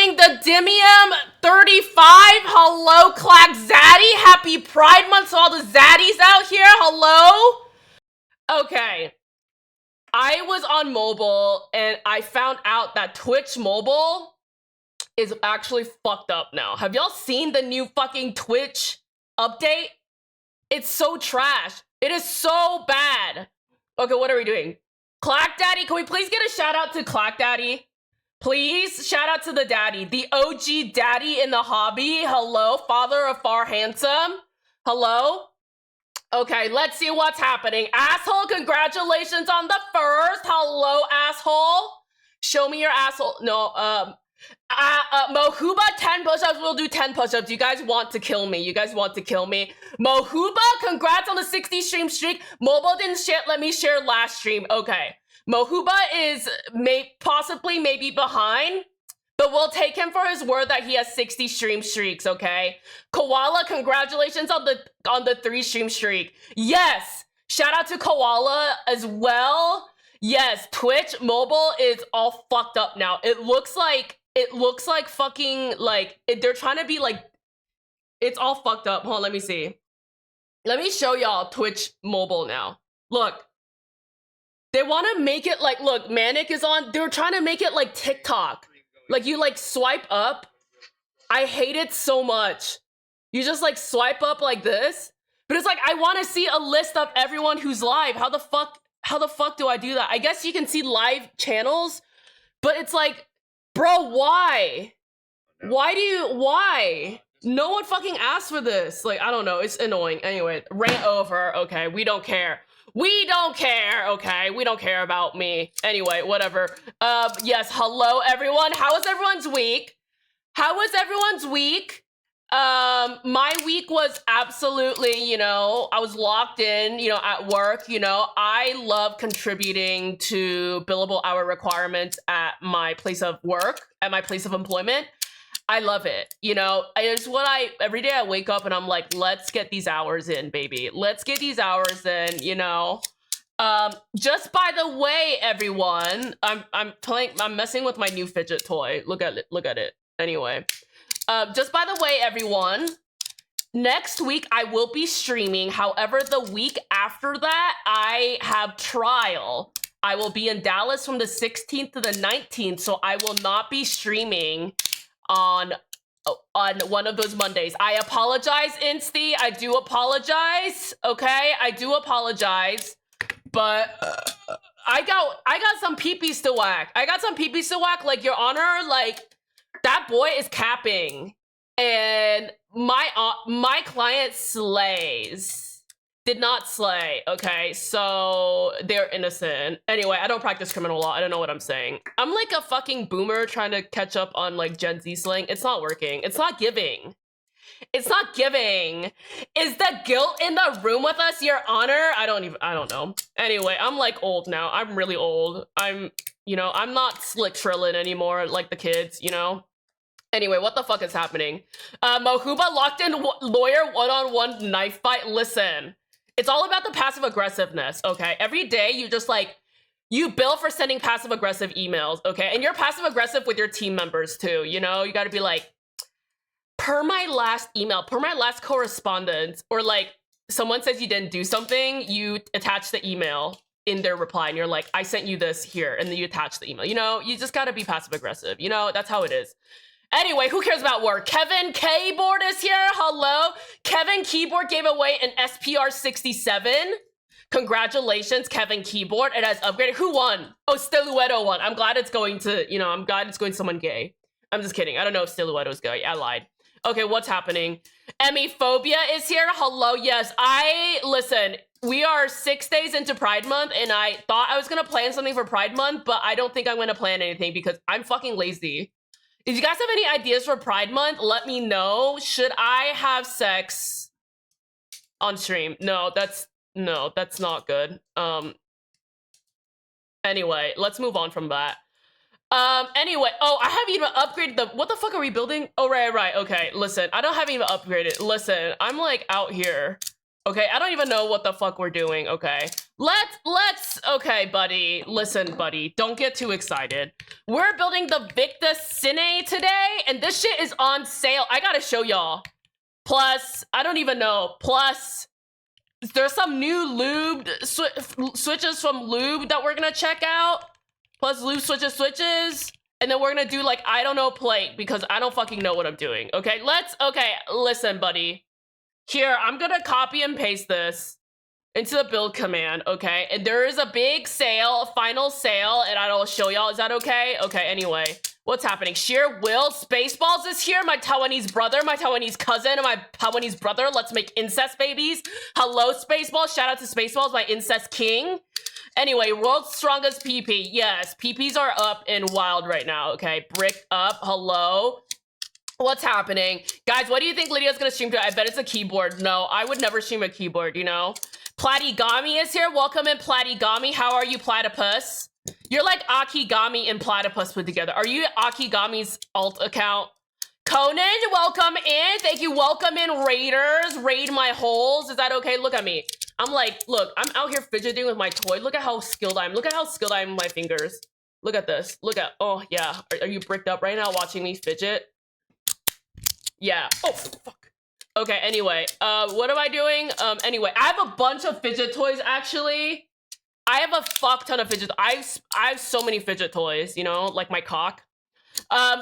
doing the Dimium 35. Hello, Clack Zaddy. Happy Pride Month to all the Zaddies out here. Hello. Okay. I was on mobile and I found out that Twitch mobile is actually fucked up now. Have y'all seen the new fucking Twitch update? It's so trash. It is so bad. Okay, what are we doing? Clack Daddy, can we please get a shout out to Clack Daddy? Please, shout out to the daddy. The OG daddy in the hobby. Hello, father of Far Handsome. Hello? Okay, let's see what's happening. Asshole, congratulations on the first. Hello, asshole. Show me your asshole. No, Mohuba, 10 push-ups. We'll do 10 push-ups. You guys want to kill me. You guys want to kill me. Mohuba, congrats on the 60 stream streak. Mobile didn't share. Let me share last stream. Okay. Mohuba is possibly maybe behind, but we'll take him for his word that he has 60 stream streaks, okay? Koala, congratulations on the 3 stream streak. Yes! Shout out to Koala as well. Yes, Twitch mobile is all fucked up now. It looks like fucking like they're trying to be like, it's all fucked up. Hold on, let me see. Let me show y'all Twitch mobile now. Look. They want to make it like, look, Manic is on. They're trying to make it like TikTok. Like you like swipe up. I hate it so much. You just like swipe up like this. But it's like, I want to see a list of everyone who's live. How the fuck do I do that? I guess you can see live channels, but it's like, bro, why? Why? No one fucking asked for this. Like, I don't know. It's annoying. Anyway, rant over. Okay, we don't care. We don't care, okay? We don't care about me. Anyway, whatever. Yes, hello, everyone. How was everyone's week? My week was absolutely, I was locked in, at work, I love contributing to billable hour requirements at my place of work, at my place of employment. I love it. It's what every day I wake up and I'm like, let's get these hours in, baby. Let's get these hours in, just by the way, everyone, I'm messing with my new fidget toy. Look at it. Anyway, just by the way, everyone, next week I will be streaming. However, the week after that, I have trial. I will be in Dallas from the 16th to the 19th, so I will not be streaming on one of those Mondays. I apologize, Insty. I do apologize. Okay, I do apologize. But I got some peepees to whack. Like, Your Honor, like, that boy is capping. And my client slays. Did not slay, okay? So they're innocent. Anyway, I don't practice criminal law. I don't know what I'm saying. I'm like a fucking boomer trying to catch up on like Gen Z slang. It's not working. It's not giving. Is the guilt in the room with us, Your Honor? I don't know. Anyway, I'm like old now. I'm really old. I'm not slick trillin' anymore like the kids, Anyway, what the fuck is happening? Mohuba locked in lawyer one-on-one knife fight. Listen. It's all about the passive aggressiveness, okay? Every day you just like, you bill for sending passive aggressive emails, okay? And you're passive aggressive with your team members too, You gotta be like, per my last email, per my last correspondence, or like someone says you didn't do something, you attach the email in their reply and you're like, I sent you this here, and then you attach the email. You just gotta be passive aggressive. That's how it is. Anyway, who cares about work? Kevin Keyboard is here. Hello. Kevin Keyboard gave away an SPR 67. Congratulations, Kevin Keyboard. It has upgraded. Who won? Oh, Stilueto won. I'm glad it's going to, I'm glad it's going to someone gay. I'm just kidding. I don't know if Stilueto's gay. I lied. Okay, what's happening? Emmyphobia is here. Hello. Yes, listen, we are 6 days into Pride Month, and I thought I was going to plan something for Pride Month, but I don't think I'm going to plan anything because I'm fucking lazy. If you guys have any ideas for Pride Month, let me know. Should I have sex on stream? No, that's not good. Anyway, let's move on from that. Anyway, I haven't even upgraded what the fuck are we building? Oh, right, okay, listen, I haven't even upgraded. Listen, I'm like out here, okay? I don't even know what the fuck we're doing, okay? Okay, buddy. Listen, buddy. Don't get too excited. We're building the Victa Cine today, and this shit is on sale. I gotta show y'all. Plus, I don't even know. Plus, there's some new lube switches from lube that we're gonna check out. Plus lube switches. And then we're gonna do like, I don't know, plate, because I don't fucking know what I'm doing. Okay, okay, listen, buddy. Here, I'm gonna copy and paste this into the build command, okay? And there is a big sale, a final sale, and I don't show y'all. Is that okay? Okay, anyway. What's happening? Sheer Will Spaceballs is here. My Taiwanese brother, my Taiwanese cousin, and my Taiwanese brother. Let's make incest babies. Hello, Spaceballs. Shout out to Spaceballs, my incest king. Anyway, world's strongest PP. Yes, PPs are up and wild right now, okay? Brick up. Hello. What's happening? Guys, what do you think Lydia's gonna stream to? I bet it's a keyboard. No, I would never stream a keyboard, you know? Platigami is here. Welcome in, Platigami. How are you, Platypus? You're like Akigami and Platypus put together. Are you Akigami's alt account? Conan, welcome in. Thank you. Welcome in, Raiders. Raid my holes. Is that okay? Look at me. I'm like, look, I'm out here fidgeting with my toy. Look at how skilled I am. Look at how skilled I am with my fingers. Look at this. Look at, oh yeah. Are you bricked up right now watching me fidget? Yeah. Oh, fuck. Okay, anyway, what am I doing? Anyway, I have a bunch of fidget toys, actually. I have a fuck ton of fidget. I have so many fidget toys, you know, like my cock.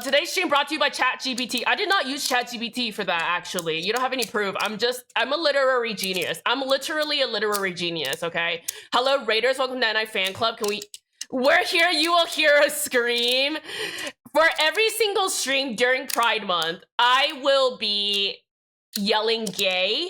Today's stream brought to you by ChatGPT. I did not use ChatGPT for that, actually. You don't have any proof. I'm a literary genius. I'm literally a literary genius, okay? Hello, Raiders. Welcome to NI Fan Club. We're here. You will hear us scream. For every single stream during Pride Month, I will be yelling gay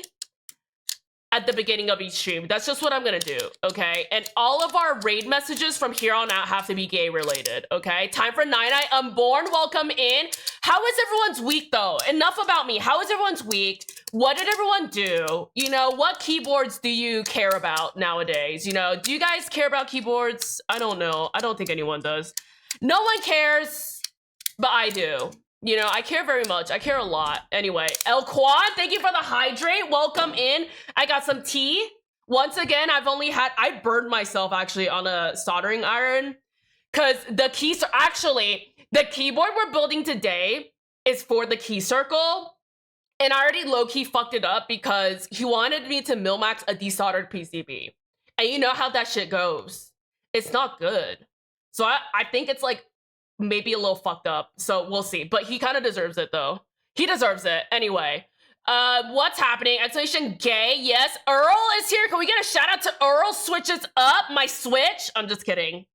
at the beginning of each stream. That's just what I'm gonna do, okay? And all of our raid messages from here on out have to be gay related, okay? Time for Nine-Eye Unborn, welcome in. How is everyone's week though? Enough about me. How is everyone's week? What did everyone do? You know, what keyboards do you care about nowadays? You know, do you guys care about keyboards? I don't know. I don't think anyone does. No one cares, but I do. You know, I care very much. I care a lot. Anyway, El Quad, thank you for the hydrate. Welcome in. I got some tea. Once again, I burned myself actually on a soldering iron because the keyboard we're building today is for the key circle. And I already low-key fucked it up because he wanted me to Milmax a desoldered PCB. And you know how that shit goes. It's not good. So I think it's like, maybe a little fucked up, so we'll see. But he kind of deserves it, though. He deserves it. Anyway, what's happening? Explanation gay. Yes, Earl is here. Can we get a shout out to Earl? Switches up my Switch. I'm just kidding.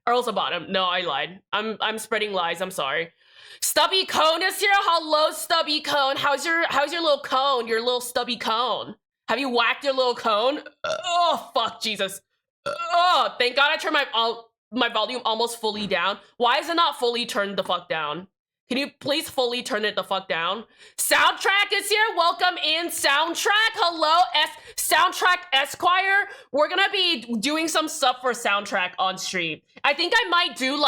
Earl's a bottom. No, I lied. I'm spreading lies. I'm sorry. Stubby Cone is here. Hello, Stubby Cone. How's your little cone? Your little stubby cone. Have you whacked your little cone? Oh, fuck, Jesus. Oh, thank God I turned my volume almost fully down. Why is it not fully turned the fuck down? Can you please fully turn it the fuck down? Soundtrack is here. Welcome in, Soundtrack. Hello, Soundtrack Esquire. We're gonna be doing some stuff for Soundtrack on stream. I think I might do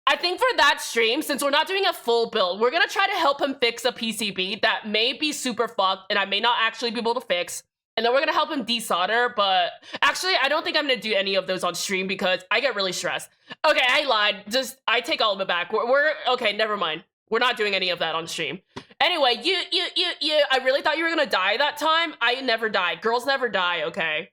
I think for that stream, since we're not doing a full build, we're gonna try to help him fix a PCB that may be super fucked and I may not actually be able to fix. And then we're gonna help him desolder, but actually, I don't think I'm gonna do any of those on stream because I get really stressed. Okay, I lied. I take all of it back. We're okay, never mind. We're not doing any of that on stream. Anyway, I really thought you were gonna die that time. I never die. Girls never die, okay?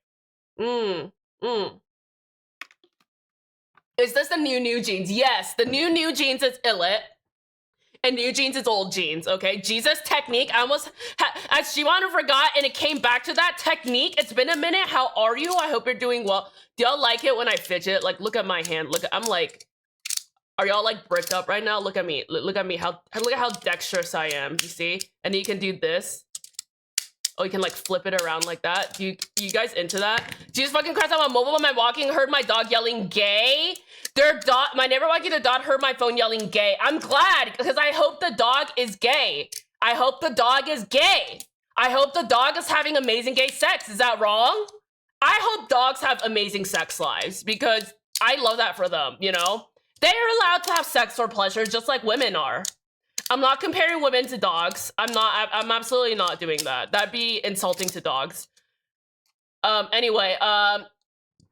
Is this the new jeans? Yes, the new jeans is illit. And new jeans is old jeans, okay? Jesus technique. I almost, as Shiwana forgot, and it came back to that technique. It's been a minute. How are you? I hope you're doing well. Do y'all like it when I fidget? Like, look at my hand. I'm like, are y'all like bricked up right now? Look at me. Look at me. Look at how dexterous I am. You see? And then you can do this. Oh, you can like flip it around like that. You guys into that? Jesus fucking Christ, I'm on mobile when I'm walking, heard my dog yelling gay. My neighbor walking their dog heard my phone yelling gay. I'm glad, because I hope the dog is gay. I hope the dog is gay. I hope the dog is having amazing gay sex. Is that wrong? I hope dogs have amazing sex lives, because I love that for them, you know? They are allowed to have sex for pleasure, just like women are. I'm not comparing women to dogs. I'm absolutely not doing that. That'd be insulting to dogs. Anyway,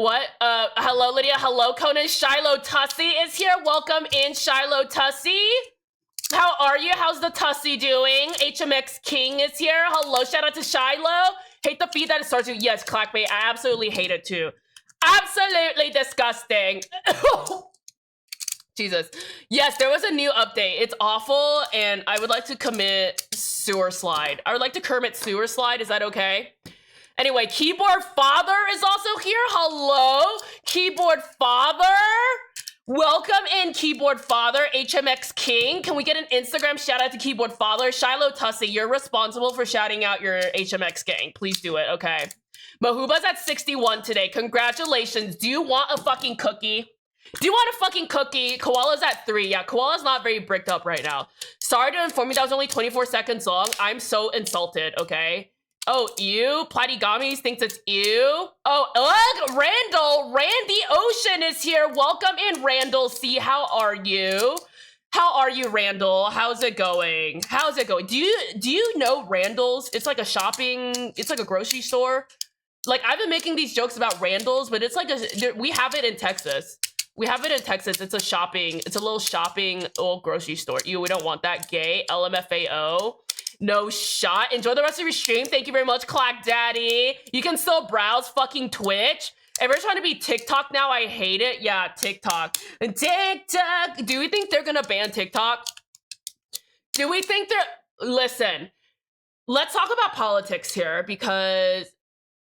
What? Hello, Lydia. Hello, Conan. Shiloh Tussie is here. Welcome in, Shiloh Tussie. How are you? How's the Tussie doing? HMX King is here. Hello, shout out to Shiloh. Hate the feed that it starts with. Yes, Clackbait. I absolutely hate it too. Absolutely disgusting. Jesus. Yes, there was a new update. It's awful, and I would like to commit sewer slide. I would like to commit sewer slide. Is that okay? Anyway, Keyboard Father is also here. Hello, Keyboard Father. Welcome in, Keyboard Father. HMX King. Can we get an Instagram shout out to Keyboard Father? Shiloh Tussie, you're responsible for shouting out your HMX gang. Please do it, okay? Mahuba's at 61 today. Congratulations. Do you want a fucking cookie? Do you want a fucking cookie? Koala's at 3. Yeah, Koala's not very bricked up right now. Sorry to inform you that was only 24 seconds long. I'm so insulted, okay? Oh, ew. Platygamis thinks it's ew. Oh, ugh, Randall. Randy Ocean is here. Welcome in, Randall C. How are you? How are you, Randall? How's it going? How's it going? Do you know Randall's? It's like a grocery store. Like, I've been making these jokes about Randall's, but it's like we have it in Texas. We have it in Texas. It's a little shopping old grocery store. Ew, we don't want that. Gay. LMFAO. No shot. Enjoy the rest of your stream. Thank you very much, Clack Daddy. You can still browse fucking Twitch. Everyone's trying to be TikTok now. I hate it. Yeah, TikTok. TikTok. Do we think they're gonna ban TikTok? Do we think they're... Listen, let's talk about politics here because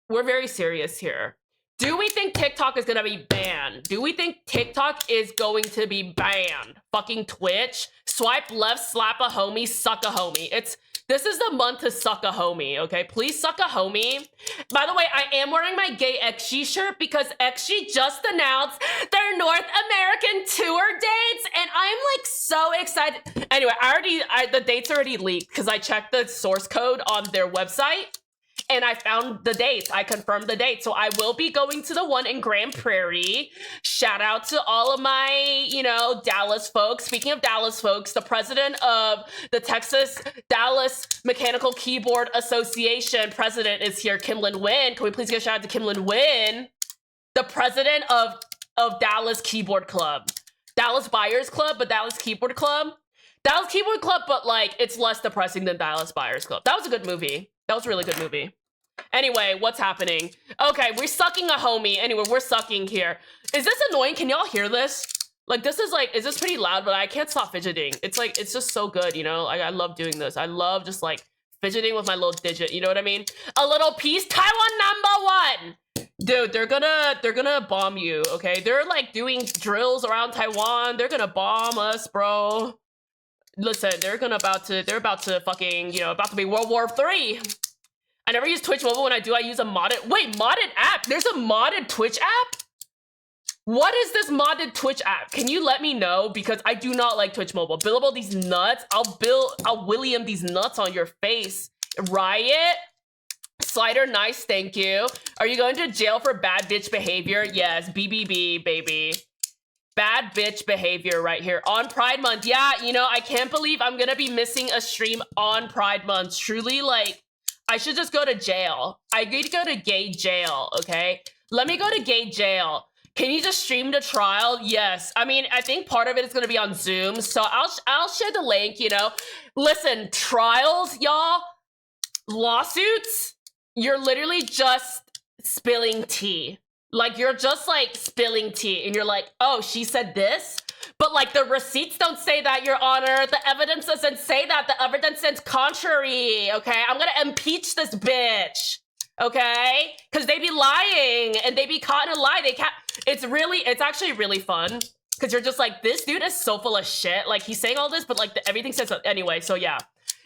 we're very serious here. Do we think TikTok is gonna be banned? Do we think TikTok is going to be banned? Fucking Twitch. Swipe left, slap a homie, suck a homie. This is the month to suck a homie, okay? Please suck a homie. By the way, I am wearing my gay XG shirt because XG just announced their North American tour dates, and I'm like so excited. Anyway, the dates already leaked because I checked the source code on their website. And I found the dates. I confirmed the date. So I will be going to the one in Grand Prairie. Shout out to all of my, Dallas folks. Speaking of Dallas folks, the president of the Texas Dallas Mechanical Keyboard Association president is here, Kimlin Wynn. Can we please give a shout out to Kimlin Wynn? The president of Dallas Keyboard Club. Dallas Buyers Club, but Dallas Keyboard Club. Dallas Keyboard Club, but like, it's less depressing than Dallas Buyers Club. That was a good movie. That was a really good movie. Anyway, what's happening? Okay, we're sucking a homie. Anyway, we're sucking here. Is this annoying? Can y'all hear this? Like, is this pretty loud? But I can't stop fidgeting. It's like, it's just so good, Like, I love doing this. I love just like fidgeting with my little digit. You know what I mean? A little piece. Taiwan #1. Dude, they're gonna bomb you, okay? They're like doing drills around Taiwan. They're gonna bomb us, bro. Listen, they're about to fucking, about to be World War III. I never use Twitch Mobile. When I do, I use a modded app. There's a modded Twitch app? What is this modded Twitch app? Can you let me know? Because I do not like Twitch Mobile. Billable these nuts. I'll William these nuts on your face. Riot. Slider, nice, thank you. Are you going to jail for bad bitch behavior? Yes, BBB, baby. Bad bitch behavior right here on Pride Month. Yeah, I can't believe I'm gonna be missing a stream on Pride Month. Truly, like, I should just go to jail. I need to go to gay jail, okay? Let me go to gay jail. Can you just stream the trial? Yes. I mean, I think part of it is gonna be on Zoom, so I'll share the link, Listen, trials, y'all, lawsuits, you're literally just spilling tea. Like, you're just, like, spilling tea, and you're like, oh, she said this? But, like, the receipts don't say that, Your Honor. The evidence doesn't say that. The evidence says contrary, okay? I'm gonna impeach this bitch, okay? Because they be lying, and they be caught in a lie. It's actually really fun, because you're just like, this dude is so full of shit. Like, he's saying all this, but, like, everything says... Anyway, so, yeah.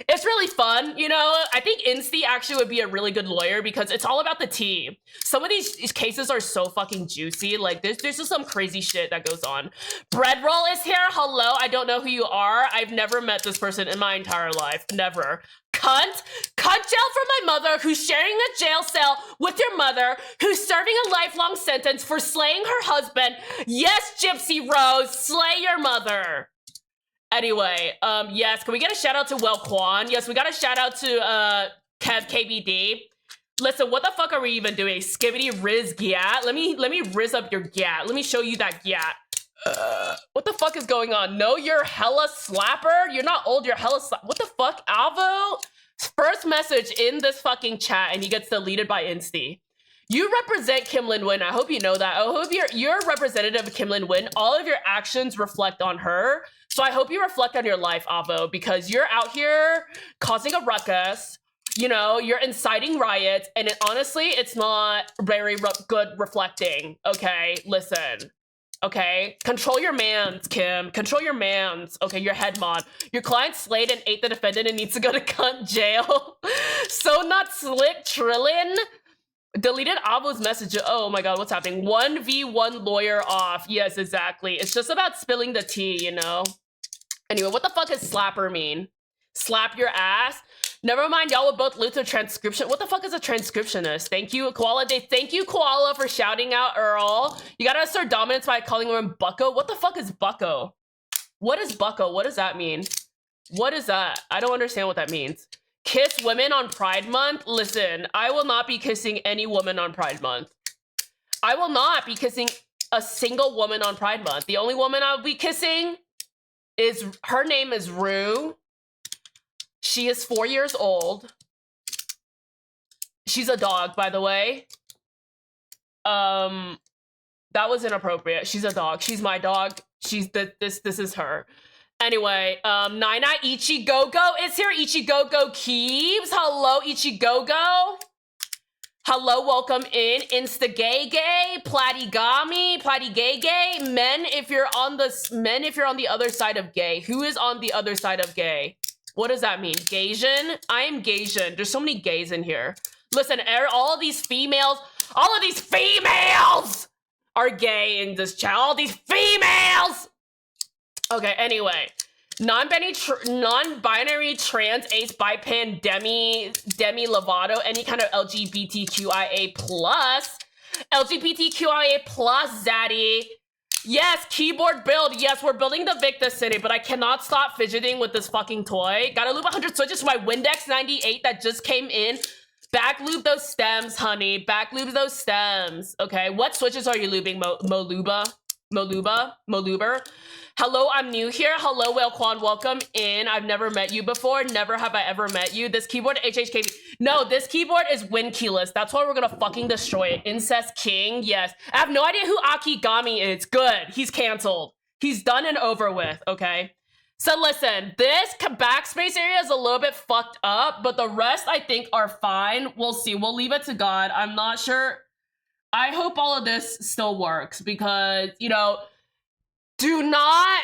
It's really fun, I think Insty actually would be a really good lawyer because it's all about the tea. Some of these cases are so fucking juicy. Like, there's just some crazy shit that goes on. Breadroll is here. Hello, I don't know who you are. I've never met this person in my entire life. Never. Cunt jail for my mother who's sharing a jail cell with your mother who's serving a lifelong sentence for slaying her husband. Yes, Gypsy Rose, slay your mother. Anyway, yes, can we get a shout out to Well Kwan? Yes, we got a shout out to Kev KBD. Listen, what the fuck are we even doing? Skibbity Riz Gat? Let me riz up your gat. Let me show you that gat. What the fuck is going on? No, you're hella slapper. You're not old, you're hella slapper. What the fuck, Alvo? First message in this fucking chat and he gets deleted by Insty. You represent Kim Lin Win. I hope you know that. I hope you're a representative of Kim Lin Win. All of your actions reflect on her. So I hope you reflect on your life, Avo, because you're out here causing a ruckus. You know, you're inciting riots, and honestly, it's not very good reflecting, okay? Listen, okay? Control your mans, Kim. Control your mans. Okay, your head mod. Your client slayed and ate the defendant and needs to go to cunt jail. So not slick, Trillin. Deleted Avo's message. Oh my god, what's happening? 1v1 lawyer off. Yes, exactly. It's just about spilling the tea, you know? Anyway, what the fuck does slapper mean? Slap your ass? Never mind, y'all will both lose to transcription. What the fuck is a transcriptionist? Thank you, Koala Day. Thank you, Koala, for shouting out Earl. You gotta assert dominance by calling him Bucko. What the fuck is Bucko? What is Bucko? What does that mean? What is that? I don't understand what that means. Kiss women on Pride Month? Listen, I will not be kissing any woman on Pride Month. I will not be kissing a single woman on Pride Month. The only woman I'll be kissing is, her name is Rue. She is 4 years old. She's a dog, by the way. That was inappropriate. She's a dog. She's my dog. She's this is her. Anyway, Nina Ichigogo is here. Ichigogo Keeps. Hello, Ichigogo. Hello, welcome in. Insta gay, Platigami, Plati gay. Men if you're on the other side of gay. Who is on the other side of gay? What does that mean? Gaysian? I am Gaysian. There's so many gays in here. Listen, all of these females are gay in this chat. All these females. Okay, anyway. Non-binary, trans, ace, bipan, demi Lovato, any kind of LGBTQIA+, Zaddy. Yes, keyboard build. Yes, we're building the Victor City, but I cannot stop fidgeting with this fucking toy. Gotta loop 100 switches to my Windex 98 that just came in. Back loop those stems, honey. Back loop those stems. Okay, what switches are you looping, Moluber? Hello, I'm new here. Hello, Whalequan, welcome in. I've never met you before. Never have I ever met you. This keyboard, HHKB. No, this keyboard is win keyless. That's why we're gonna fucking destroy it. Incest King, yes. I have no idea who Akigami is. Good, he's canceled. He's done and over with, okay? So listen, this backspace area is a little bit fucked up, but the rest I think are fine. We'll see, we'll leave it to God. I'm not sure. I hope all of this still works because, you know, do not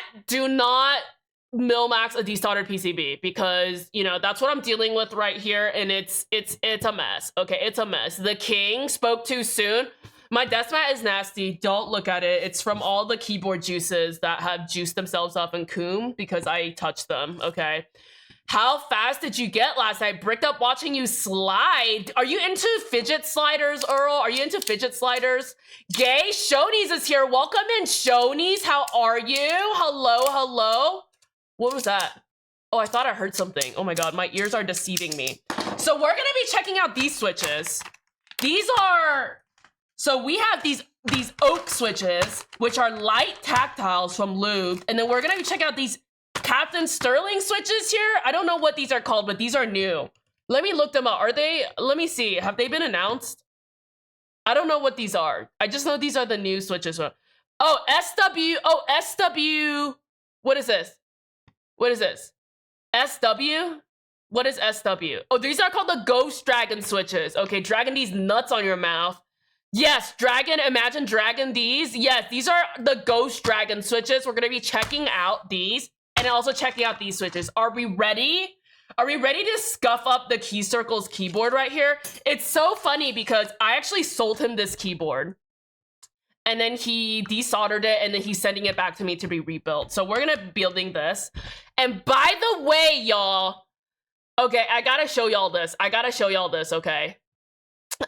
Milmax a desoldered PCB because, you know, that's what I'm dealing with right here, and it's a mess. Okay, it's a mess. The king spoke too soon. My desk mat is nasty. Don't look at it. It's from all the keyboard juices that have juiced themselves up in Coom because I touched them, okay? How fast did you get last night? Bricked up watching you slide. Are you into fidget sliders, Earl? Are you into fidget sliders? Gay Shonies is here. Welcome in, Shonies. How are you? Hello. What was that? Oh, I thought I heard something. Oh my god, my ears are deceiving me. So we're gonna be checking out these switches. So we have these oak switches, which are light tactiles from Lube, and then we're gonna be checking out these Captain Sterling switches here. I don't know what these are called, but these are new. Let me look them up. Let me see. Have they been announced? I don't know what these are. I just know these are the new switches. Oh, SW. Oh, SW. What is this? SW? What is SW? Oh, these are called the Ghost Dragon switches. Okay, dragging these nuts on your mouth. Yes, dragon, imagine dragging these. Yes, these are the Ghost Dragon switches. We're gonna be checking out these. And also checking out these switches. Are we ready? Are we ready to scuff up the Key Circles keyboard right here? It's so funny because I actually sold him this keyboard. And then he desoldered it and then he's sending it back to me to be rebuilt. So we're gonna be building this. And by the way, y'all, okay, I gotta show y'all this, okay?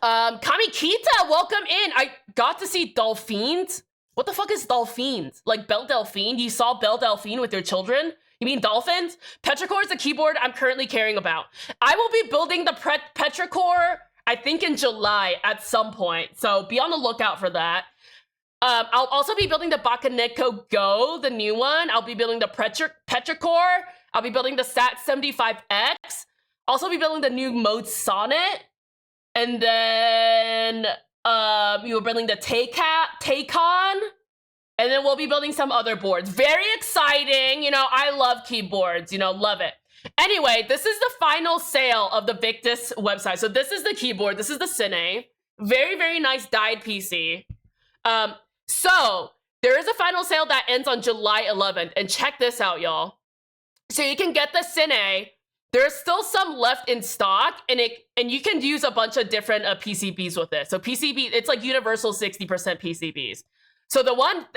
Kamikita, welcome in. I got to see Dolphins. What the fuck is Dolphins? Like Belle Delphine? You saw Belle Delphine with your children? You mean dolphins? Petrichor is the keyboard I'm currently caring about. I will be building the Petrichor. I think in July at some point. So be on the lookout for that. I'll also be building the Bakaneko Go, the new one. I'll be building the Petrichor. I'll be building the Sat75X. Also be building the new Mode Sonnet. And then we were building the Taycon. And then we'll be building some other boards. Very exciting. You know, I love keyboards. You know, love it. Anyway, this is the final sale of the Victus website. So this is the keyboard. This is the Cine. Very, very nice dyed PC. So there is a final sale that ends on July 11th. And check this out, y'all. So you can get the Cine. There's still some left in stock, and you can use a bunch of different PCBs with it. So PCB, it's like universal 60% PCBs. So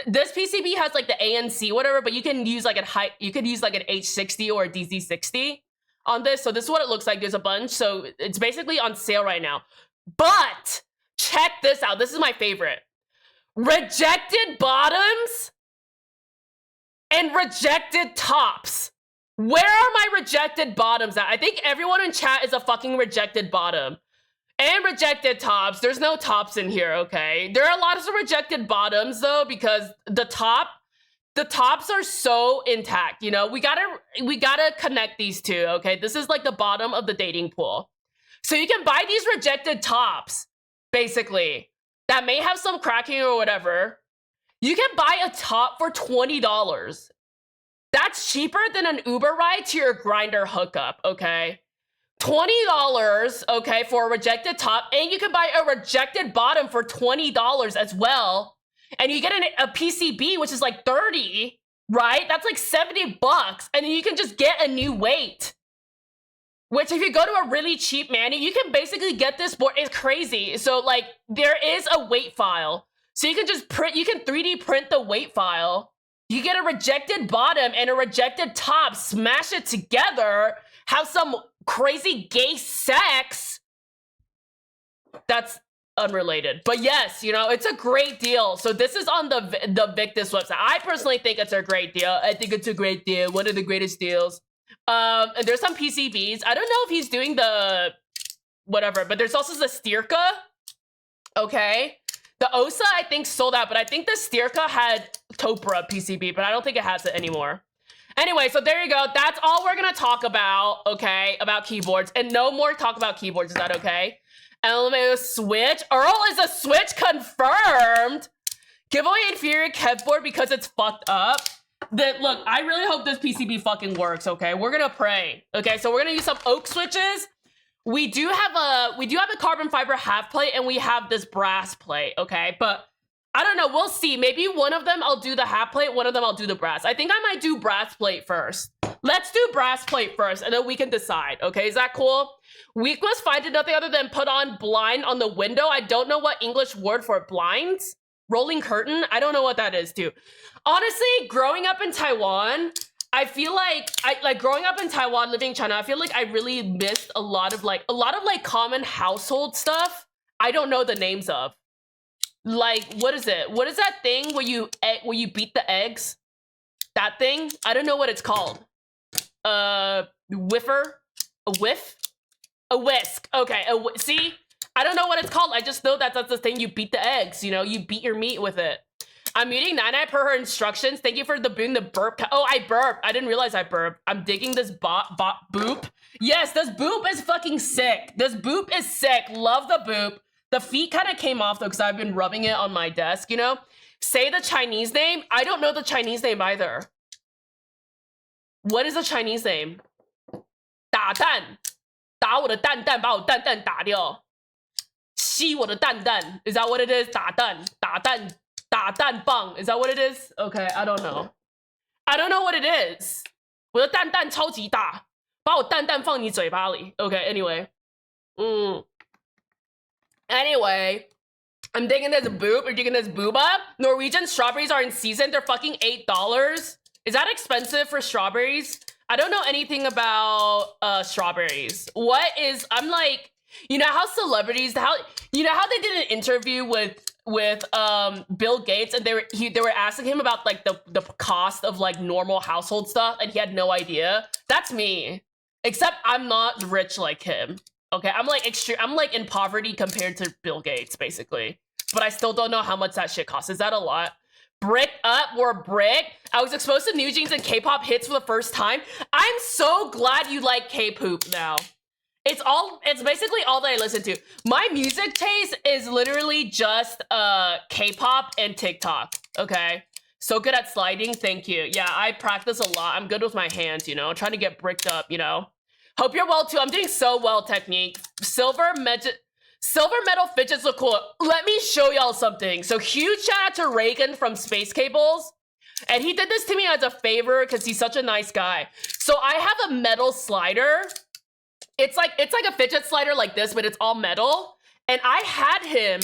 this PCB has like the ANC, whatever, but you can use like an H60 or a DZ60 on this. So this is what it looks like. There's a bunch. So it's basically on sale right now. But check this out. This is my favorite. Rejected bottoms and rejected tops. Where are my rejected bottoms at? I think everyone in chat is a fucking rejected bottom. And rejected tops. There's no tops in here, okay? There are a lot of rejected bottoms, though, because the tops are so intact, you know? We gotta connect these two, okay? This is like the bottom of the dating pool. So you can buy these rejected tops, basically, that may have some cracking or whatever. You can buy a top for $20. That's cheaper than an Uber ride to your Grindr hookup, okay? $20, okay, for a rejected top, and you can buy a rejected bottom for $20 as well. And you get a PCB, which is like $30, right? That's like $70, and then you can just get a new weight. Which, if you go to a really cheap Manny, you can basically get this board. It's crazy. So, like, there is a weight file. So you can just you can 3D print the weight file. You get a rejected bottom and a rejected top, smash it together, have some crazy gay sex. That's unrelated. But yes, you know, it's a great deal. So this is on the Victus website. I personally think it's a great deal. I think it's a great deal. One of the greatest deals. And there's some PCBs. I don't know if he's doing the whatever, but there's also the Styrka. Okay. The OSA, I think, sold out, but I think the Styrka had Topra PCB, but I don't think it has it anymore. Anyway, so there you go. That's all we're gonna talk about, okay, about keyboards. And no more talk about keyboards. Is that okay? LMAO Switch. Earl is a Switch confirmed. Giveaway inferior keyboard because it's fucked up. Look, I really hope this PCB fucking works, okay? We're gonna pray. Okay, so we're gonna use some oak switches. We do have a carbon fiber half plate, and we have this brass plate, okay? But I don't know, we'll see. Maybe one of them I'll do the half plate, one of them I'll do the brass. I think I might do brass plate first. Let's do brass plate first, and then we can decide, okay? Is that cool? Weak must find it nothing other than put on blind on the window. I don't know what English word for blinds. Rolling curtain? I don't know what that is, too. Honestly, growing up in Taiwan, I feel like growing up in Taiwan, living in China, I feel like I really missed a lot of common household stuff I don't know the names of. Like, what is it? What is that thing where you beat the eggs? That thing? I don't know what it's called. Whiffer? A whiff? A whisk. Okay, see? I don't know what it's called. I just know that's the thing you beat the eggs, you know? You beat your meat with it. I'm muting Nine per her instructions. Thank you for doing the burp. Oh, I burped. I didn't realize I burped. I'm digging this boop. Yes, this boop is fucking sick. This boop is sick. Love the boop. The feet kind of came off, though, because I've been rubbing it on my desk, you know? Say the Chinese name. I don't know the Chinese name either. What is the Chinese name? 打蛋。打我的蛋蛋，把我蛋蛋打掉。吸我的蛋蛋。Is that what it is? 打蛋。打蛋。打蛋棒. Is that what it is? Okay, I don't know. I don't know what it is. 我的蛋蛋超级大，把我蛋蛋放你嘴巴里. Okay, anyway. Anyway, I'm digging this boob. You're digging this booba. Norwegian strawberries are in season. They're fucking $8. Is that expensive for strawberries? I don't know anything about strawberries. I'm like, you know how celebrities, you know how they did an interview with Bill Gates, and they were asking him about like the cost of like normal household stuff, and he had no idea. That's me, except I'm not rich like him. Okay, I'm like extreme. I'm like in poverty compared to Bill Gates, basically. But I still don't know how much that shit costs. Is that a lot? Brick up, we're brick. I was exposed to new jeans and K-pop hits for the first time. I'm so glad you like K-poop now. It's basically all that I listen to. My music taste is literally just K-pop and TikTok. Okay. So good at sliding, thank you. Yeah, I practice a lot. I'm good with my hands, you know, trying to get bricked up, you know. Hope you're well too. I'm doing so well, Technique. Silver metal fidgets look cool. Let me show y'all something. So huge shout out to Reagan from Space Cables. And he did this to me as a favor because he's such a nice guy. So I have a metal slider. It's like a fidget slider like this, but it's all metal. And I had him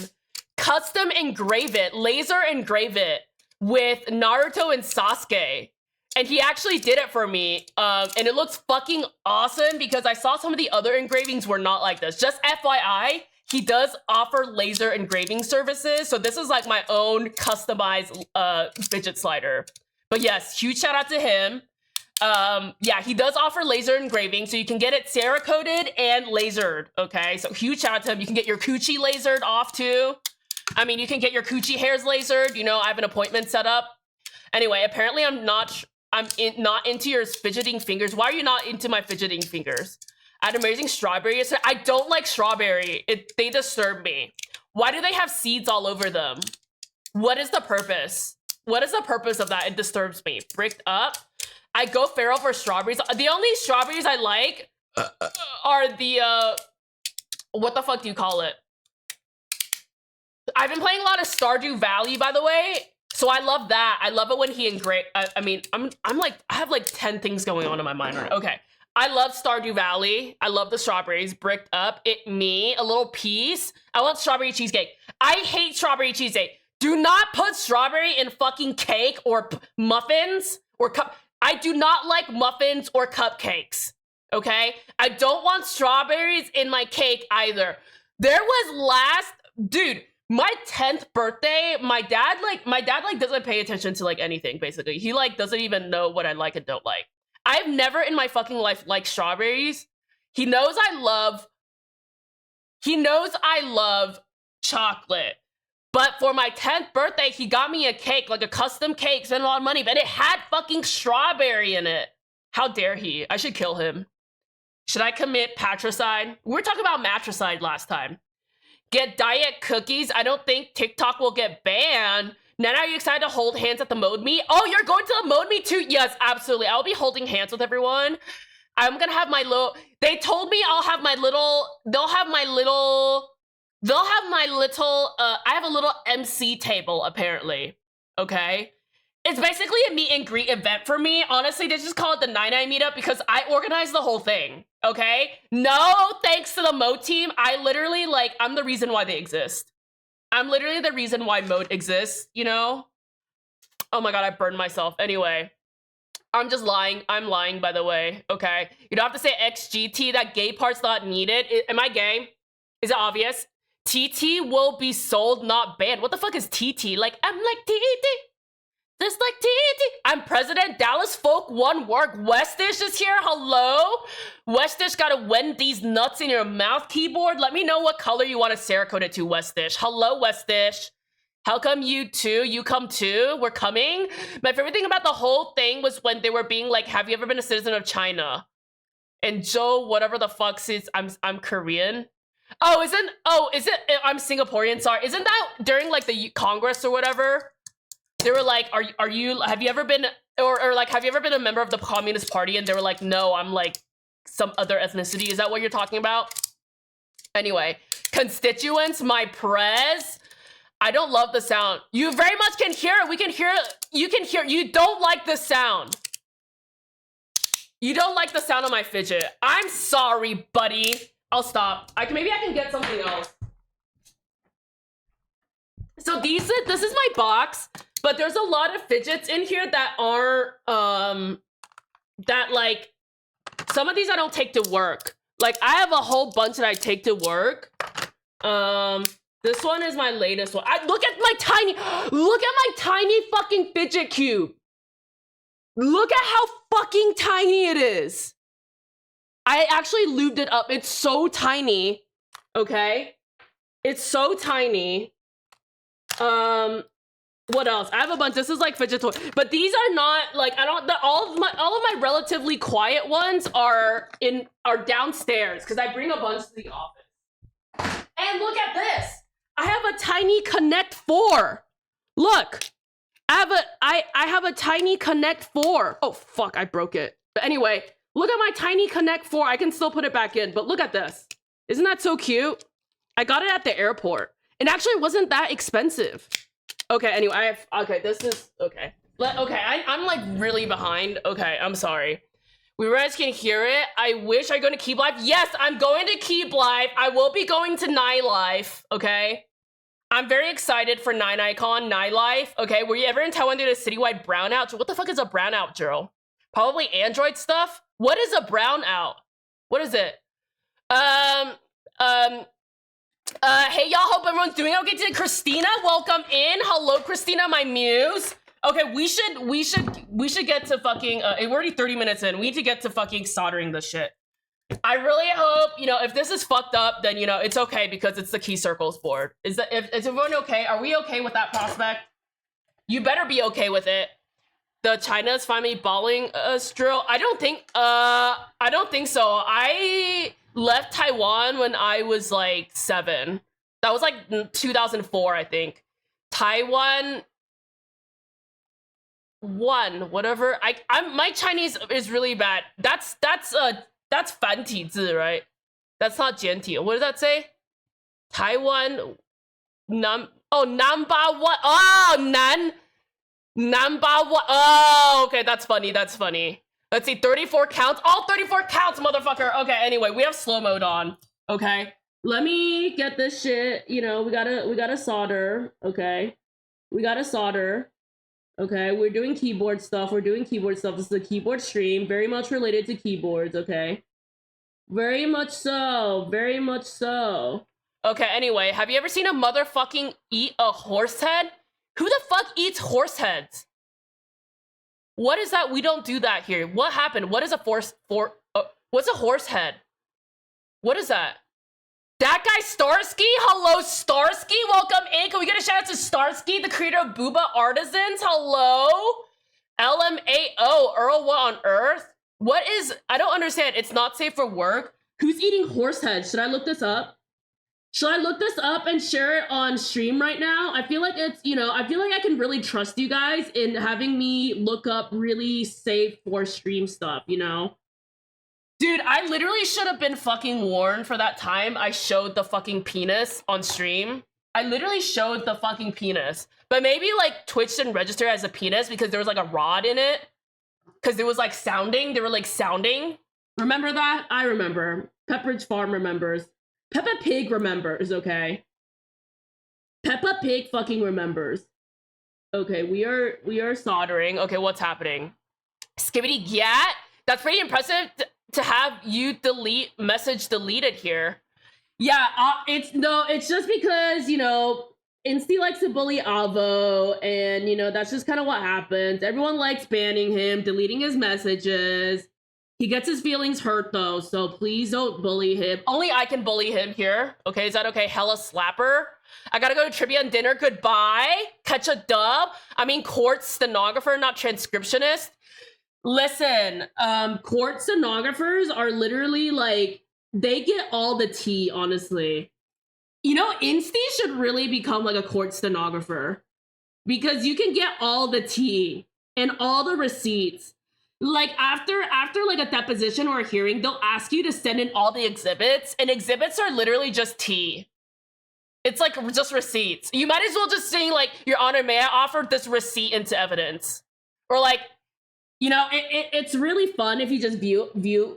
custom engrave it, laser engrave it with Naruto and Sasuke. And he actually did it for me. And it looks fucking awesome because I saw some of the other engravings were not like this. Just FYI, he does offer laser engraving services. So this is like my own customized fidget slider. But yes, huge shout out to him. Yeah, he does offer laser engraving, so you can get it Cerakoted and lasered, okay? So huge shout out to him. You can get your coochie lasered off too. I mean, you can get your coochie hairs lasered. You know, I have an appointment set up. Anyway, apparently I'm not into your fidgeting fingers. Why are you not into my fidgeting fingers? I had amazing strawberry yesterday. I don't like strawberry. They disturb me. Why do they have seeds all over them? What is the purpose? What is the purpose of that? It disturbs me. Bricked up. I go feral for strawberries. The only strawberries I like are the, what the fuck do you call it? I've been playing a lot of Stardew Valley, by the way. So I love that. I love it when he I mean, I'm like, I have like 10 things going on in my mind right now. Okay. I love Stardew Valley. I love the strawberries. Bricked up. A little piece. I want strawberry cheesecake. I hate strawberry cheesecake. Do not put strawberry in fucking cake or muffins or cup. I do not like muffins or cupcakes, okay? I don't want strawberries in my cake either. There was dude, my 10th birthday, my dad doesn't pay attention to like anything, basically. He like doesn't even know what I like and don't like. I've never in my fucking life liked strawberries. He knows I love chocolate. But for my 10th birthday, he got me a cake, like a custom cake, spent a lot of money, but it had fucking strawberry in it. How dare he? I should kill him. Should I commit patricide? We were talking about matricide last time. Get diet cookies. I don't think TikTok will get banned. Nana, are you excited to hold hands at the Mode Me? Oh, you're going to the Mode Me too? Yes, absolutely. I'll be holding hands with everyone. I'm gonna have my little, they told me I'll have my little, I have a little MC table, apparently, okay? It's basically a meet and greet event for me. Honestly, they just call it the 99 meetup because I organized the whole thing, okay? No thanks to the Mode team. I literally, I'm the reason why they exist. I'm literally the reason why Mode exists, you know? Oh my god, I burned myself. Anyway, I'm just lying. I'm lying, by the way, okay? You don't have to say XGT, that gay part's not needed. Am I gay? Is it obvious? TT will be sold, not banned. What the fuck is TT? Like, I'm like TT. Just like TT. I'm President Dallas Folk One Work. Westish is here. Hello? Westish got to wend these nuts in your mouth keyboard. Let me know what color you want to Cerakote it to, Westish. Hello, Westish. How come you too? You come too? We're coming? My favorite thing about the whole thing was when they were being like, have you ever been a citizen of China? And Joe, whatever the fuck is, I'm Korean. Oh, I'm Singaporean, sorry. Isn't that during like the Congress or whatever? They were like, have you ever been, or like, have you ever been a member of the Communist Party? And they were like, no, I'm like some other ethnicity. Is that what you're talking about? Anyway, constituents, my prez. I don't love the sound. You very much can hear it. We can hear it. You can hear, you don't like the sound. You don't like the sound of my fidget. I'm sorry, buddy. I'll stop. Maybe I can get something else. So this is my box, but there's a lot of fidgets in here that aren't, that like, some of these I don't take to work. Like I have a whole bunch that I take to work. This one is my latest one. Look at my tiny fucking fidget cube. Look at how fucking tiny it is. I actually lubed it up. It's so tiny. Okay? It's so tiny. What else? I have a bunch. This is like fidget toy, but these are not like all of my relatively quiet ones are downstairs because I bring a bunch to the office. And look at this. I have a tiny Connect 4. Look. I have a tiny Connect 4. Oh fuck, I broke it. But anyway, look at my tiny Connect 4. I can still put it back in, but look at this. Isn't that so cute? I got it at the airport. It actually wasn't that expensive. Okay, anyway, this is, okay. I'm like really behind. Okay, I'm sorry. We guys can hear it. I wish I'm going to Keep Life. Yes, I'm going to Keep Life. I will be going to Nightlife, okay? I'm very excited for Nightlife, okay? Were you ever in Taiwan doing a citywide brownout? What the fuck is a brownout, Jill? Probably Android stuff? What is a brownout? What is it? Hey y'all, hope everyone's doing okay today. Christina, welcome in. Hello, Christina, my muse. Okay, we should get to fucking, we're already 30 minutes in. We need to get to fucking soldering this shit. I really hope, if this is fucked up, then, it's okay because it's the key circles board. Is everyone okay? Are we okay with that prospect? You better be okay with it. The China's finally balling us, drill. I don't think so. I left Taiwan when I was like 7. That was like 2004, I think. Taiwan 1, whatever. My Chinese is really bad. That's Fantizi, right? That's not Jianti. What does that say? Taiwan Namba 1. Oh, Namba 1. Oh, okay, that's funny. Let's see, 34 counts. All 34 counts, motherfucker. Okay, anyway, we have slow mode on. Okay. Let me get this shit. We gotta solder. Okay. We gotta solder. Okay, we're doing keyboard stuff. This is a keyboard stream. Very much related to keyboards, okay? Very much so. Okay, anyway, have you ever seen a motherfucking eat a horse head? Who the fuck eats horse heads? What is that? We don't do that here. What happened? What is what's a horse head? What is that? That guy Starsky? Hello, Starsky. Welcome in. Can we get a shout out to Starsky, the creator of Booba Artisans? Hello. LMAO. Earl, what on earth? What is... I don't understand. It's not safe for work. Who's eating horse heads? Should I look this up? Should I look this up and share it on stream right now? I feel like it's, I feel like I can really trust you guys in having me look up really safe for stream stuff, Dude, I literally should have been fucking warned for that time I showed the fucking penis on stream. I literally showed the fucking penis. But maybe, like, Twitch didn't register as a penis because there was, like, a rod in it. Because it was, like, sounding. They were, like, sounding. Remember that? I remember. Pepperidge Farm remembers. Peppa Pig remembers, okay? Peppa Pig fucking remembers. Okay, we are soldering. Okay, what's happening? Skibbity Gat? That's pretty impressive to have you message deleted here. Yeah, it's just because, Insty likes to bully Avo, and, that's just kind of what happens. Everyone likes banning him, deleting his messages. He gets his feelings hurt, though, so please don't bully him. Only I can bully him here. Okay, is that okay? Hella slapper. I gotta go to trivia and dinner. Goodbye. Catch a dub. I mean, court stenographer, not transcriptionist. Listen, court stenographers are literally, like, they get all the tea, honestly. Insty should really become, like, a court stenographer. Because you can get all the tea and all the receipts. Like, after like a deposition or a hearing, they'll ask you to send in all the exhibits, and exhibits are literally just tea. It's like just receipts. You might as well just say, like, Your Honor, may I offer this receipt into evidence? Or, like, it's really fun if you just view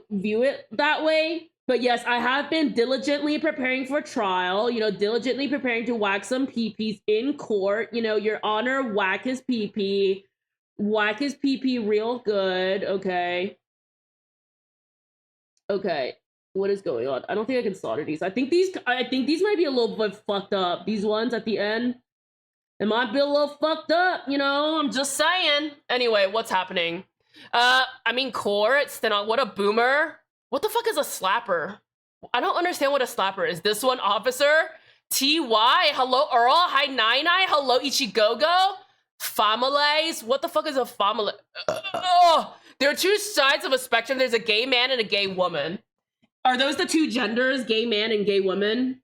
it that way. But yes, I have been diligently preparing for trial, diligently preparing to whack some pee-pees in court. Your Honor, whack his pee-pee. Whack his pee-pee real good, okay? Okay, what is going on? I don't think I can solder these. I think these might be a little bit fucked up. These ones at the end, it might be a little fucked up, I'm just saying. Anyway, what's happening? I mean, court, what a boomer. What the fuck is a slapper? I don't understand what a slapper is. This one, officer. TY, hello, Earl. Hi, Nine. Hello, Ichigogo. Families. What the fuck is a family? Oh, there are two sides of a spectrum. There's a gay man and a gay woman. Are those the two genders, gay man and gay woman?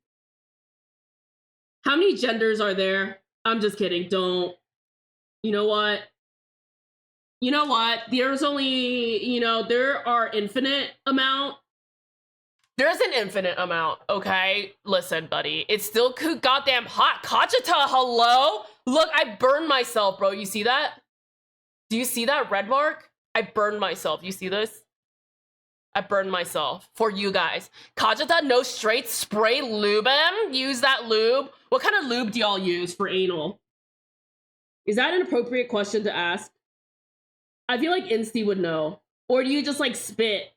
How many genders are there? I'm just kidding. Don't. You know what? You know what? There's only, you know, there are infinite amount. There's an infinite amount, okay? Listen, buddy. It's still goddamn hot. Kachita, hello? Look, I burned myself, bro. You see that? Do you see that red mark? I burned myself. You see this? I burned myself for you guys. Kajita, no straight, spray lube him. Use that lube. What kind of lube do y'all use for anal? Is that an appropriate question to ask? I feel like Insty would know. Or do you just like spit?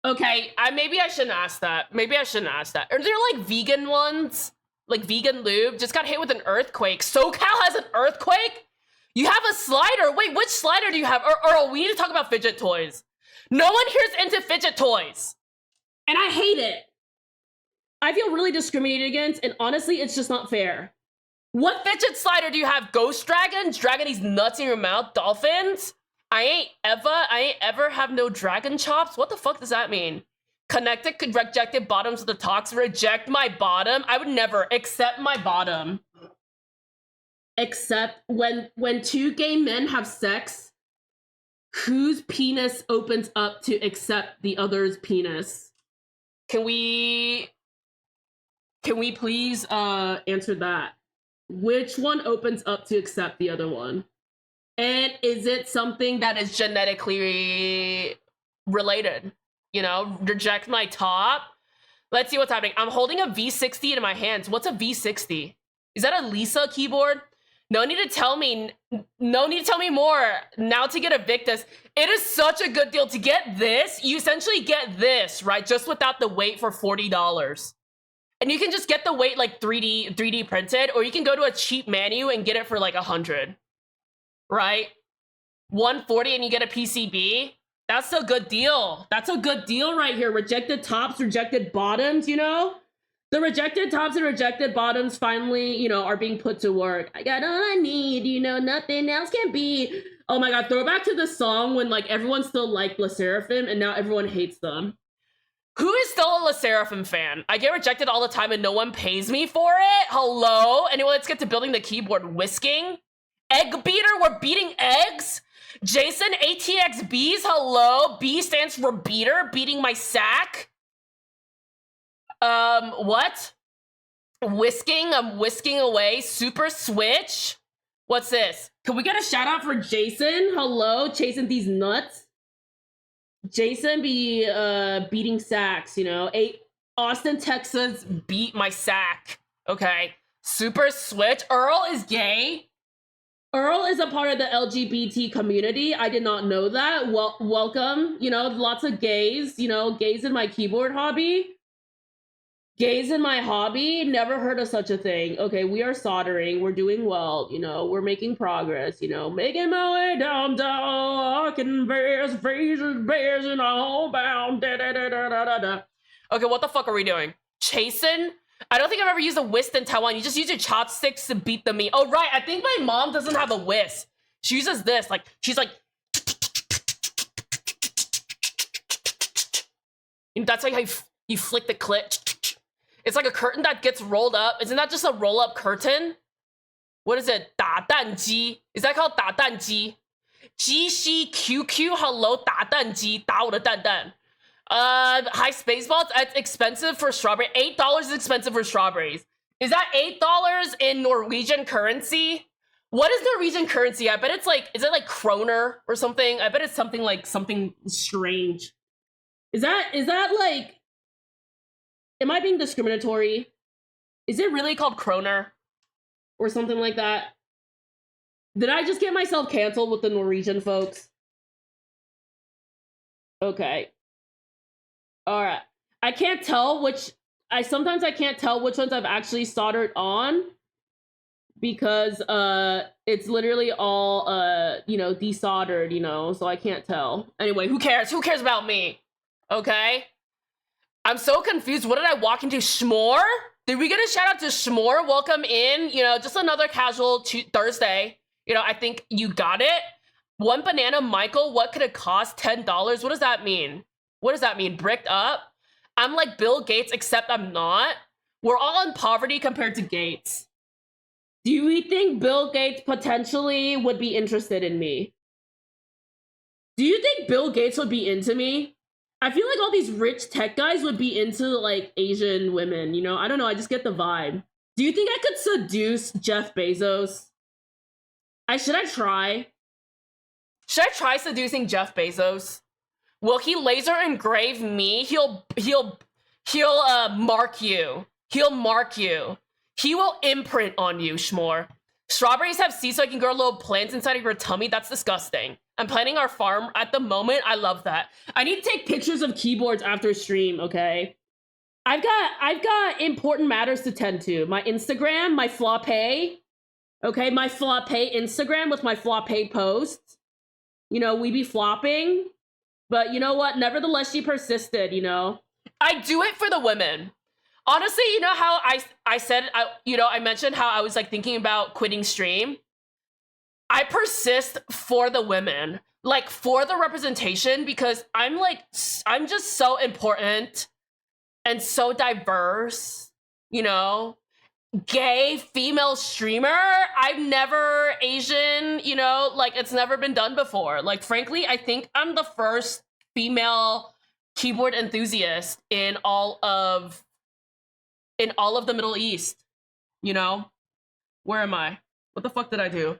Okay, maybe I shouldn't ask that. Maybe I shouldn't ask that. Are there like vegan ones? Like vegan lube? Just got hit with an earthquake. SoCal has an earthquake? You have a slider. Wait, which slider do you have? Earl, we need to talk about fidget toys. No one here's into fidget toys. And I hate it. I feel really discriminated against, and honestly, it's just not fair. What fidget slider do you have? Ghost dragons? Dragging these nuts in your mouth? Dolphins? I ain't ever have no dragon chops. What the fuck does that mean? Connected, rejected bottoms of the talks. Reject my bottom. I would never accept my bottom. Except when two gay men have sex, whose penis opens up to accept the other's penis? Can we please answer that? Which one opens up to accept the other one? And is it something that is genetically related? You know, reject my top. Let's see what's happening. I'm holding a V60 in my hands. What's a V60? Is that a Lisa keyboard? No need to tell me. No need to tell me more. Now to get Evictus, it is such a good deal. To get this, you essentially get this, right? Just without the weight for $40. And you can just get the weight like 3D printed, or you can go to a cheap manu and get it for like 100. Right? 140 and you get a PCB. That's a good deal. That's a good deal right here. Rejected tops, rejected bottoms, you know? The rejected tops and rejected bottoms finally, you know, are being put to work. I got all I need, you know, nothing else can be. Oh my god, throwback to the song when like everyone still liked LE SSERAFIM and now everyone hates them. Who is still a LE SSERAFIM fan? I get rejected all the time and no one pays me for it. Hello? Anyway, let's get to building the keyboard. Whisking? Egg beater? We're beating eggs? Jason, ATXBs, hello? B stands for beater, beating my sack. What? Whisking, I'm whisking away. Super switch? What's this? Can we get a shout out for Jason? Hello, chasing these nuts. Jason be, beating sacks, you know? Austin, Texas, beat my sack. Okay. Super switch. Earl is gay. Earl is a part of the LGBT community. I did not know that. Well, welcome. You know, lots of gays. You know, gays in my keyboard hobby. Gays in my hobby. Never heard of such a thing. Okay, we are soldering. We're doing well. You know, we're making progress. You know, making my way downtown. Walking bears, bears, and all bound. Da, da, da, da, da, da. Okay, what the fuck are we doing? Chasing? I don't think I've ever used a whisk in Taiwan. You just use your chopsticks to beat the meat. Oh, right. I think my mom doesn't have a whisk. She uses this. Like, she's like... And that's like how you flick the clit. It's like a curtain that gets rolled up. Isn't that just a roll-up curtain? What is it? 打蛋机. Is that called 打蛋机? GCQQ, hello, 打蛋机. 打我的蛋蛋. High Spaceballs, it's expensive for strawberry. $8 is expensive for strawberries. Is that $8 in Norwegian currency? What is Norwegian currency? I bet it's like, is it like kroner or something? I bet it's something like something strange. Is that like, am I being discriminatory? Is it really called kroner or something like that? Did I just get myself canceled with the Norwegian folks? Okay. All right. I can't tell which, sometimes I can't tell which ones I've actually soldered on because it's literally all you know, desoldered, you know, so I can't tell. Anyway, who cares? Who cares about me? Okay? I'm so confused. What did I walk into? Schmore? Did we get a shout out to Schmore? Welcome in. You know, just another casual Thursday. You know, I think you got it. One banana, Michael. What could it cost? $10. What does that mean? What does that mean? Bricked up? I'm like Bill Gates, except I'm not. We're all in poverty compared to Gates. Do you think Bill Gates potentially would be interested in me? Do you think Bill Gates would be into me? I feel like all these rich tech guys would be into like Asian women, you know? I don't know, I just get the vibe. Do you think I could seduce Jeff Bezos? Should I try? Should I try seducing Jeff Bezos? Will he laser engrave me? He'll mark you. He'll mark you. He will imprint on you, Schmore. Strawberries have seeds so I can grow little plants inside of your tummy. That's disgusting. I'm planting our farm at the moment. I love that. I need to take pictures of keyboards after stream, okay? I've got important matters to tend to. My Instagram, my floppy. Okay, my floppy Instagram with my floppy posts. You know, we be flopping. But you know what? Nevertheless, she persisted, you know? I do it for the women. Honestly, you know how I said, I mentioned how I was like thinking about quitting stream? I persist for the women, like for the representation, because I'm just so important and so diverse, you know? Gay female streamer. I'm never Asian, you know, like it's never been done before. Like, frankly, I think I'm the first female keyboard enthusiast in all of the Middle East, you know? Where am I? What the fuck did I do?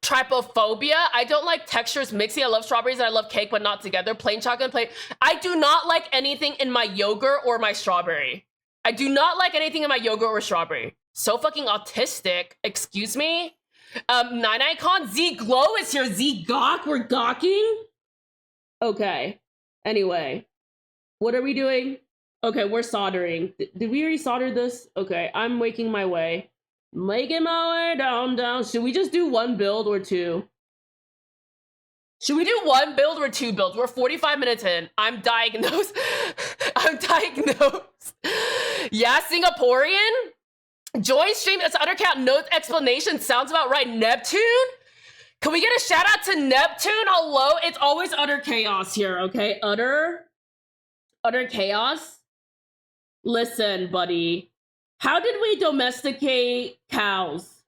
Trypophobia. I don't like textures mixy. I love strawberries and I love cake, but not together. Plain chocolate, plain. I do not like anything in my yogurt or my strawberry. I do not like anything in my yogurt or strawberry. So fucking autistic. Excuse me? Nine Icon. Z Glow is here. Z Gawk. We're gawking? Okay. Anyway. What are we doing? Okay, we're soldering. Did we already solder this? Okay, I'm making my way. Making my way down. Should we just do one build or two? Should we do one build or two builds? We're 45 minutes in. I'm diagnosed. I'm diagnosed. Yeah, Singaporean? Join stream. It's undercount. No explanation. Sounds about right. Neptune? Can we get a shout out to Neptune? Hello? It's always utter chaos here, okay? Utter chaos? Listen, buddy. How did we domesticate cows?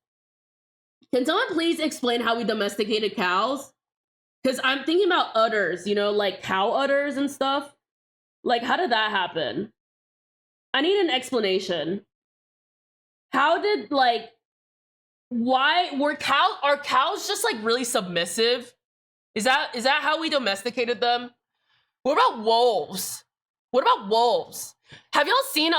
Can someone please explain how we domesticated cows? Because I'm thinking about udders, you know, like cow udders and stuff. Like, how did that happen? I need an explanation. How did, like, why are cows just like really submissive? Is that how we domesticated them? What about wolves? What about wolves? Have y'all seen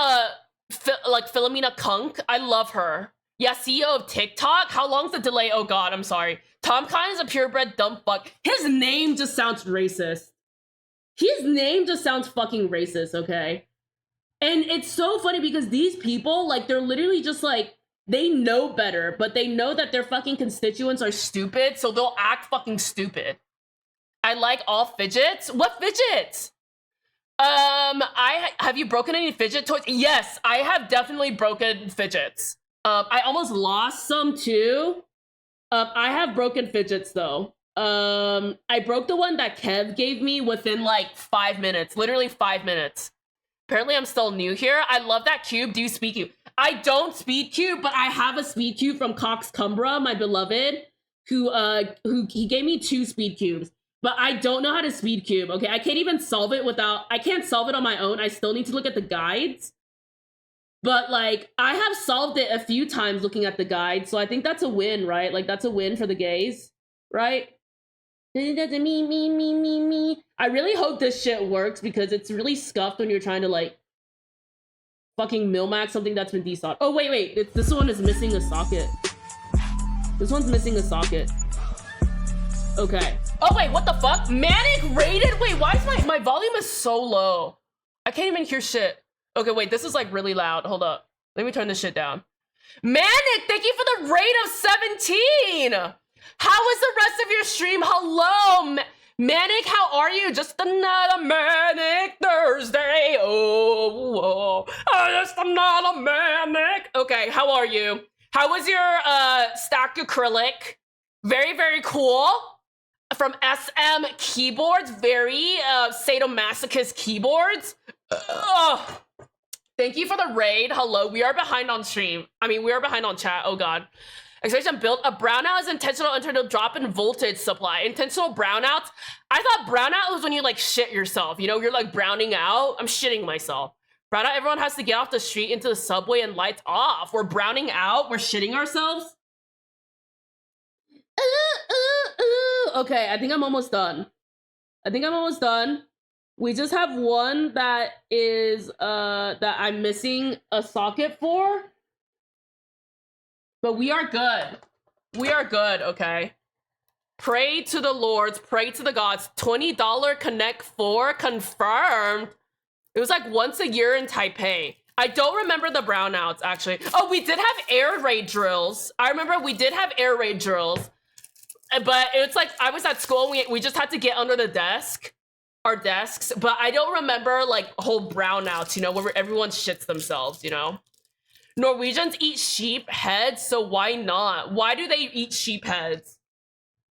Philomena Kunk? I love her. Yeah, CEO of TikTok. How long's the delay? Oh god, I'm sorry. Tom Kine is a purebred dumb fuck. His name just sounds racist. His name just sounds fucking racist, okay? And it's so funny because these people, like, they're literally just like, they know better, but they know that their fucking constituents are stupid, so they'll act fucking stupid. I like all fidgets. What fidgets? Have you broken any fidget toys? Yes, I have definitely broken fidgets. I almost lost some too. I have broken fidgets though. I broke the one that Kev gave me within like 5 minutes, literally 5 minutes. Apparently I'm still new here. I love that cube. Do you speed cube? I don't speed cube, but I have a speed cube from Cox Cumbra, my beloved, who he gave me 2 speed cubes. But I don't know how to speed cube, okay? I can't even solve it I can't solve it on my own. I still need to look at the guides. But, like, I have solved it a few times looking at the guide, so I think that's a win, right? Like, that's a win for the gays, right? Me. I really hope this shit works because it's really scuffed when you're trying to, like, fucking Milmax something that's been desoldered. Oh, wait. This one is missing a socket. This one's missing a socket. Okay. Oh, wait, what the fuck? Manic rated? Wait, why is my volume is so low? I can't even hear shit. Okay, wait, this is like really loud. Hold up. Let me turn this shit down. Manic, thank you for the rate of 17. How was the rest of your stream? Hello, Manic, how are you? Just another manic Thursday. Oh, just another manic. Okay, how are you? How was your stacked acrylic? Very, very cool. From SM Keyboards, very sadomasochist keyboards. Thank you for the raid. Hello, we are behind on stream. I mean, we are behind on chat. Oh God. Expression built. A brownout is intentional internal drop in voltage supply. Intentional brownouts. I thought brownout was when you like shit yourself. You know, you're like browning out. I'm shitting myself. Brownout, everyone has to get off the street into the subway and lights off. We're browning out. We're shitting ourselves. Okay, I think I'm almost done. We just have one that is that I'm missing a socket for. But we are good. We are good, okay? Pray to the lords, pray to the gods. $20 Connect 4 confirmed. It was like once a year in Taipei. I don't remember the brownouts, actually. Oh, we did have air raid drills. I remember we did have air raid drills. But it's like, I was at school, we just had to get under the desk. Our desks. But I don't remember, like, whole brownouts, you know, where everyone shits themselves, you know? Norwegians eat sheep heads, so why not? Why do they eat sheep heads?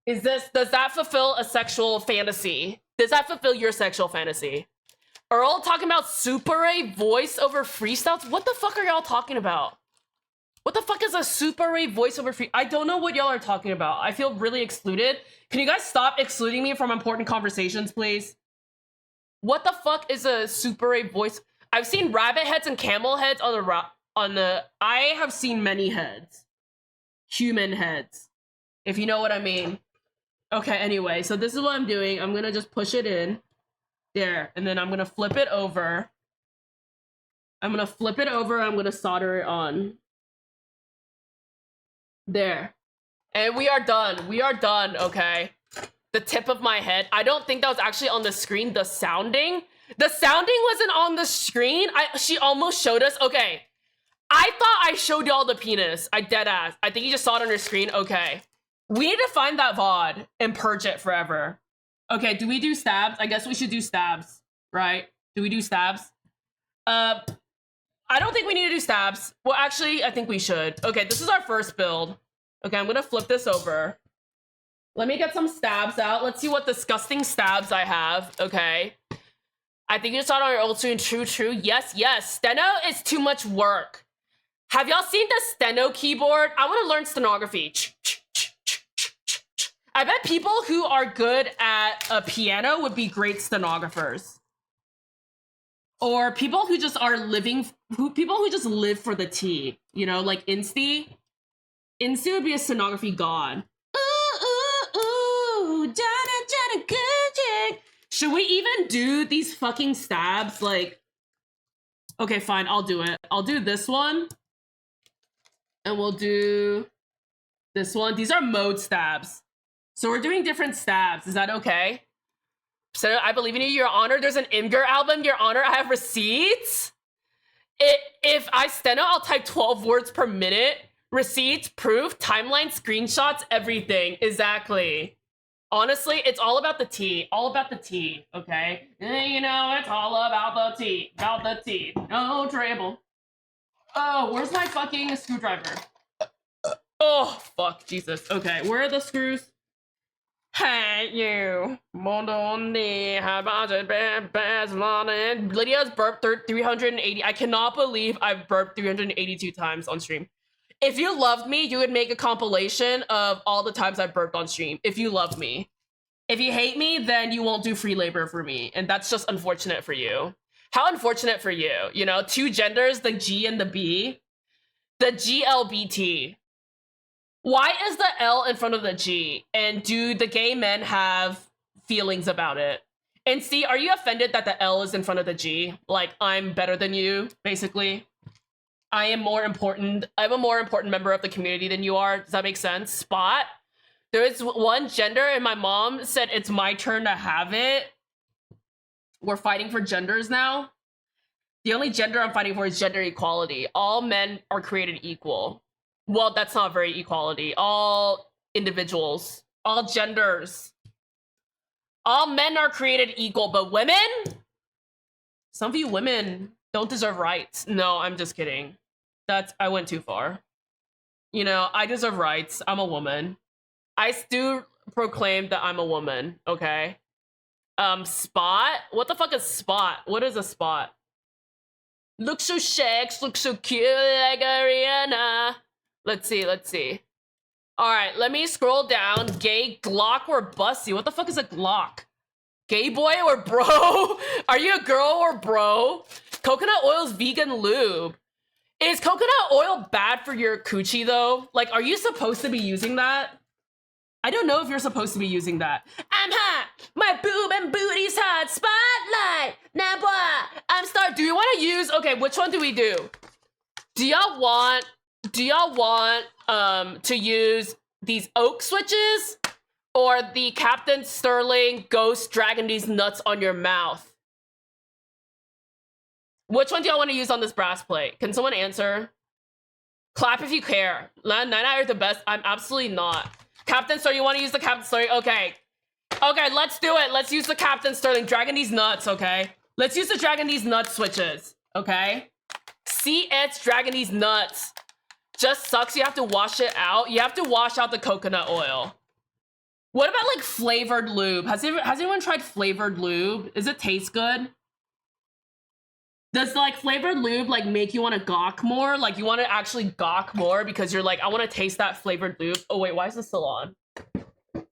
Does that fulfill a sexual fantasy? Does that fulfill your sexual fantasy? Earl talking about Super A voice over freestyles? What the fuck are y'all talking about? What the fuck is a Super A voice over free? I don't know what y'all are talking about. I feel really excluded. Can you guys stop excluding me from important conversations, please? What the fuck is a Super A voice? I've seen rabbit heads and camel heads on the I have seen many heads. Human heads. If you know what I mean. Okay, anyway, so this is what I'm doing. I'm gonna just push it in. There, and then I'm gonna flip it over. I'm gonna solder it on. There. And we are done. We are done, okay? The tip of my head. I don't think that was actually on the screen. The sounding wasn't on the screen. She almost showed us. Okay. I thought I showed y'all the penis. I dead ass. I think you just saw it on your screen. Okay. We need to find that VOD and purge it forever. Okay, do we do stabs? I guess we should do stabs, right? Do we do stabs? I don't think we need to do stabs. Well, actually, I think we should. Okay, this is our first build. Okay, I'm gonna flip this over. Let me get some stabs out. Let's see what disgusting stabs I have. Okay. I think you saw it on your old stream. True. Yes. Steno is too much work. Have y'all seen the steno keyboard? I want to learn stenography. I bet people who are good at a piano would be great stenographers. Or people who just are people who just live for the tea. You know, like Insty. Insty would be a stenography god. Should we even do these fucking stabs? Like, okay, fine, I'll do it. I'll do this one. And we'll do this one. These are mode stabs. So we're doing different stabs. Is that okay? So I believe in you, Your Honor. There's an Imgur album, Your Honor. I have receipts. If I steno, I'll type 12 words per minute. Receipts, proof, timeline, screenshots, everything. Exactly. Honestly, it's all about the tea. All about the tea, okay? You know, it's all about the tea. About the tea. No trouble. Oh, where's my fucking screwdriver? Oh, fuck, Jesus. Okay, where are the screws? Hey, you. Lydia's burped 380. I cannot believe I've burped 382 times on stream. If you loved me, you would make a compilation of all the times I've burped on stream. If you love me. If you hate me, then you won't do free labor for me. And that's just unfortunate for you. How unfortunate for you. You know, two genders, the G and the B. The GLBT. Why is the L in front of the G? And do the gay men have feelings about it? And C, are you offended that the L is in front of the G? Like, I'm better than you, basically? I'm a more important member of the community than you are. Does that make sense? Spot. There is one gender and my mom said it's my turn to have it. We're fighting for genders now. The only gender I'm fighting for is gender equality. All men are created equal. Well, that's not very equality. All individuals, all genders All men are created equal, but women? Some of you women don't deserve rights. No, I'm just kidding. I went too far. You know, I deserve rights. I'm a woman. I still proclaim that I'm a woman, okay? Spot? What the fuck is spot? What is a spot? Look so sex, look so cute like Ariana. Let's see. All right, let me scroll down. Gay, Glock, or Bussy. What the fuck is a Glock? Gay boy or bro? Are you a girl or bro? Coconut oil's vegan lube. Is coconut oil bad for your coochie though? Like, are you supposed to be using that? I don't know if you're supposed to be using that. I'm hot. My boob and booty's hot. Spotlight. Now boy, I'm start. Do you want to use? Okay, which one do we do? Do y'all want to use these oak switches or the Captain Sterling Ghost Dragon these nuts on your mouth? Which one do y'all want to use on this brass plate? Can someone answer? Clap if you care. 9 out of the best. I'm absolutely not. Captain Sterling, you want to use the Captain Sterling? Okay. Okay, let's do it. Let's use the Captain Sterling. Dragon these nuts, okay? Let's use the Dragon these nuts switches, okay? See, it's Dragon these nuts. Just sucks you have to wash it out. You have to wash out the coconut oil. What about like flavored lube? Has anyone tried flavored lube? Does it taste good? Does like flavored lube like make you want to gawk more? Like you want to actually gawk more because you're like, I want to taste that flavored lube. Oh wait, why is this still on?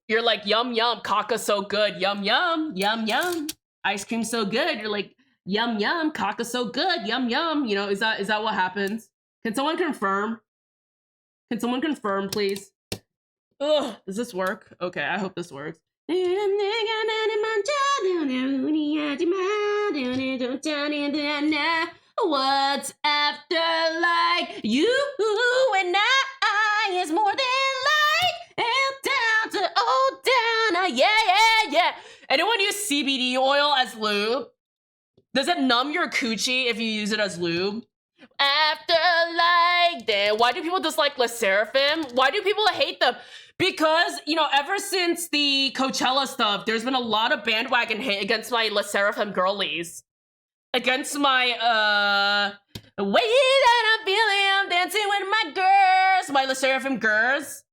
You're like, yum yum, caca so good, yum yum, yum yum. Ice cream so good. You're like, yum yum, caca so good, yum yum. You know, is that what happens? Can someone confirm? Can someone confirm, please? Ugh, does this work? Okay, I hope this works. What's after like you and I is more than like and down to old down. Yeah. Anyone use CBD oil as lube? Does it numb your coochie if you use it as lube? After like that, why do people dislike Le Seraphim? Why do people hate them? Because, you know, ever since the Coachella stuff, there's been a lot of bandwagon hate against my Le Seraphim girlies. Against my, the way that I'm feeling, I'm dancing with my girls, my Le Seraphim girls.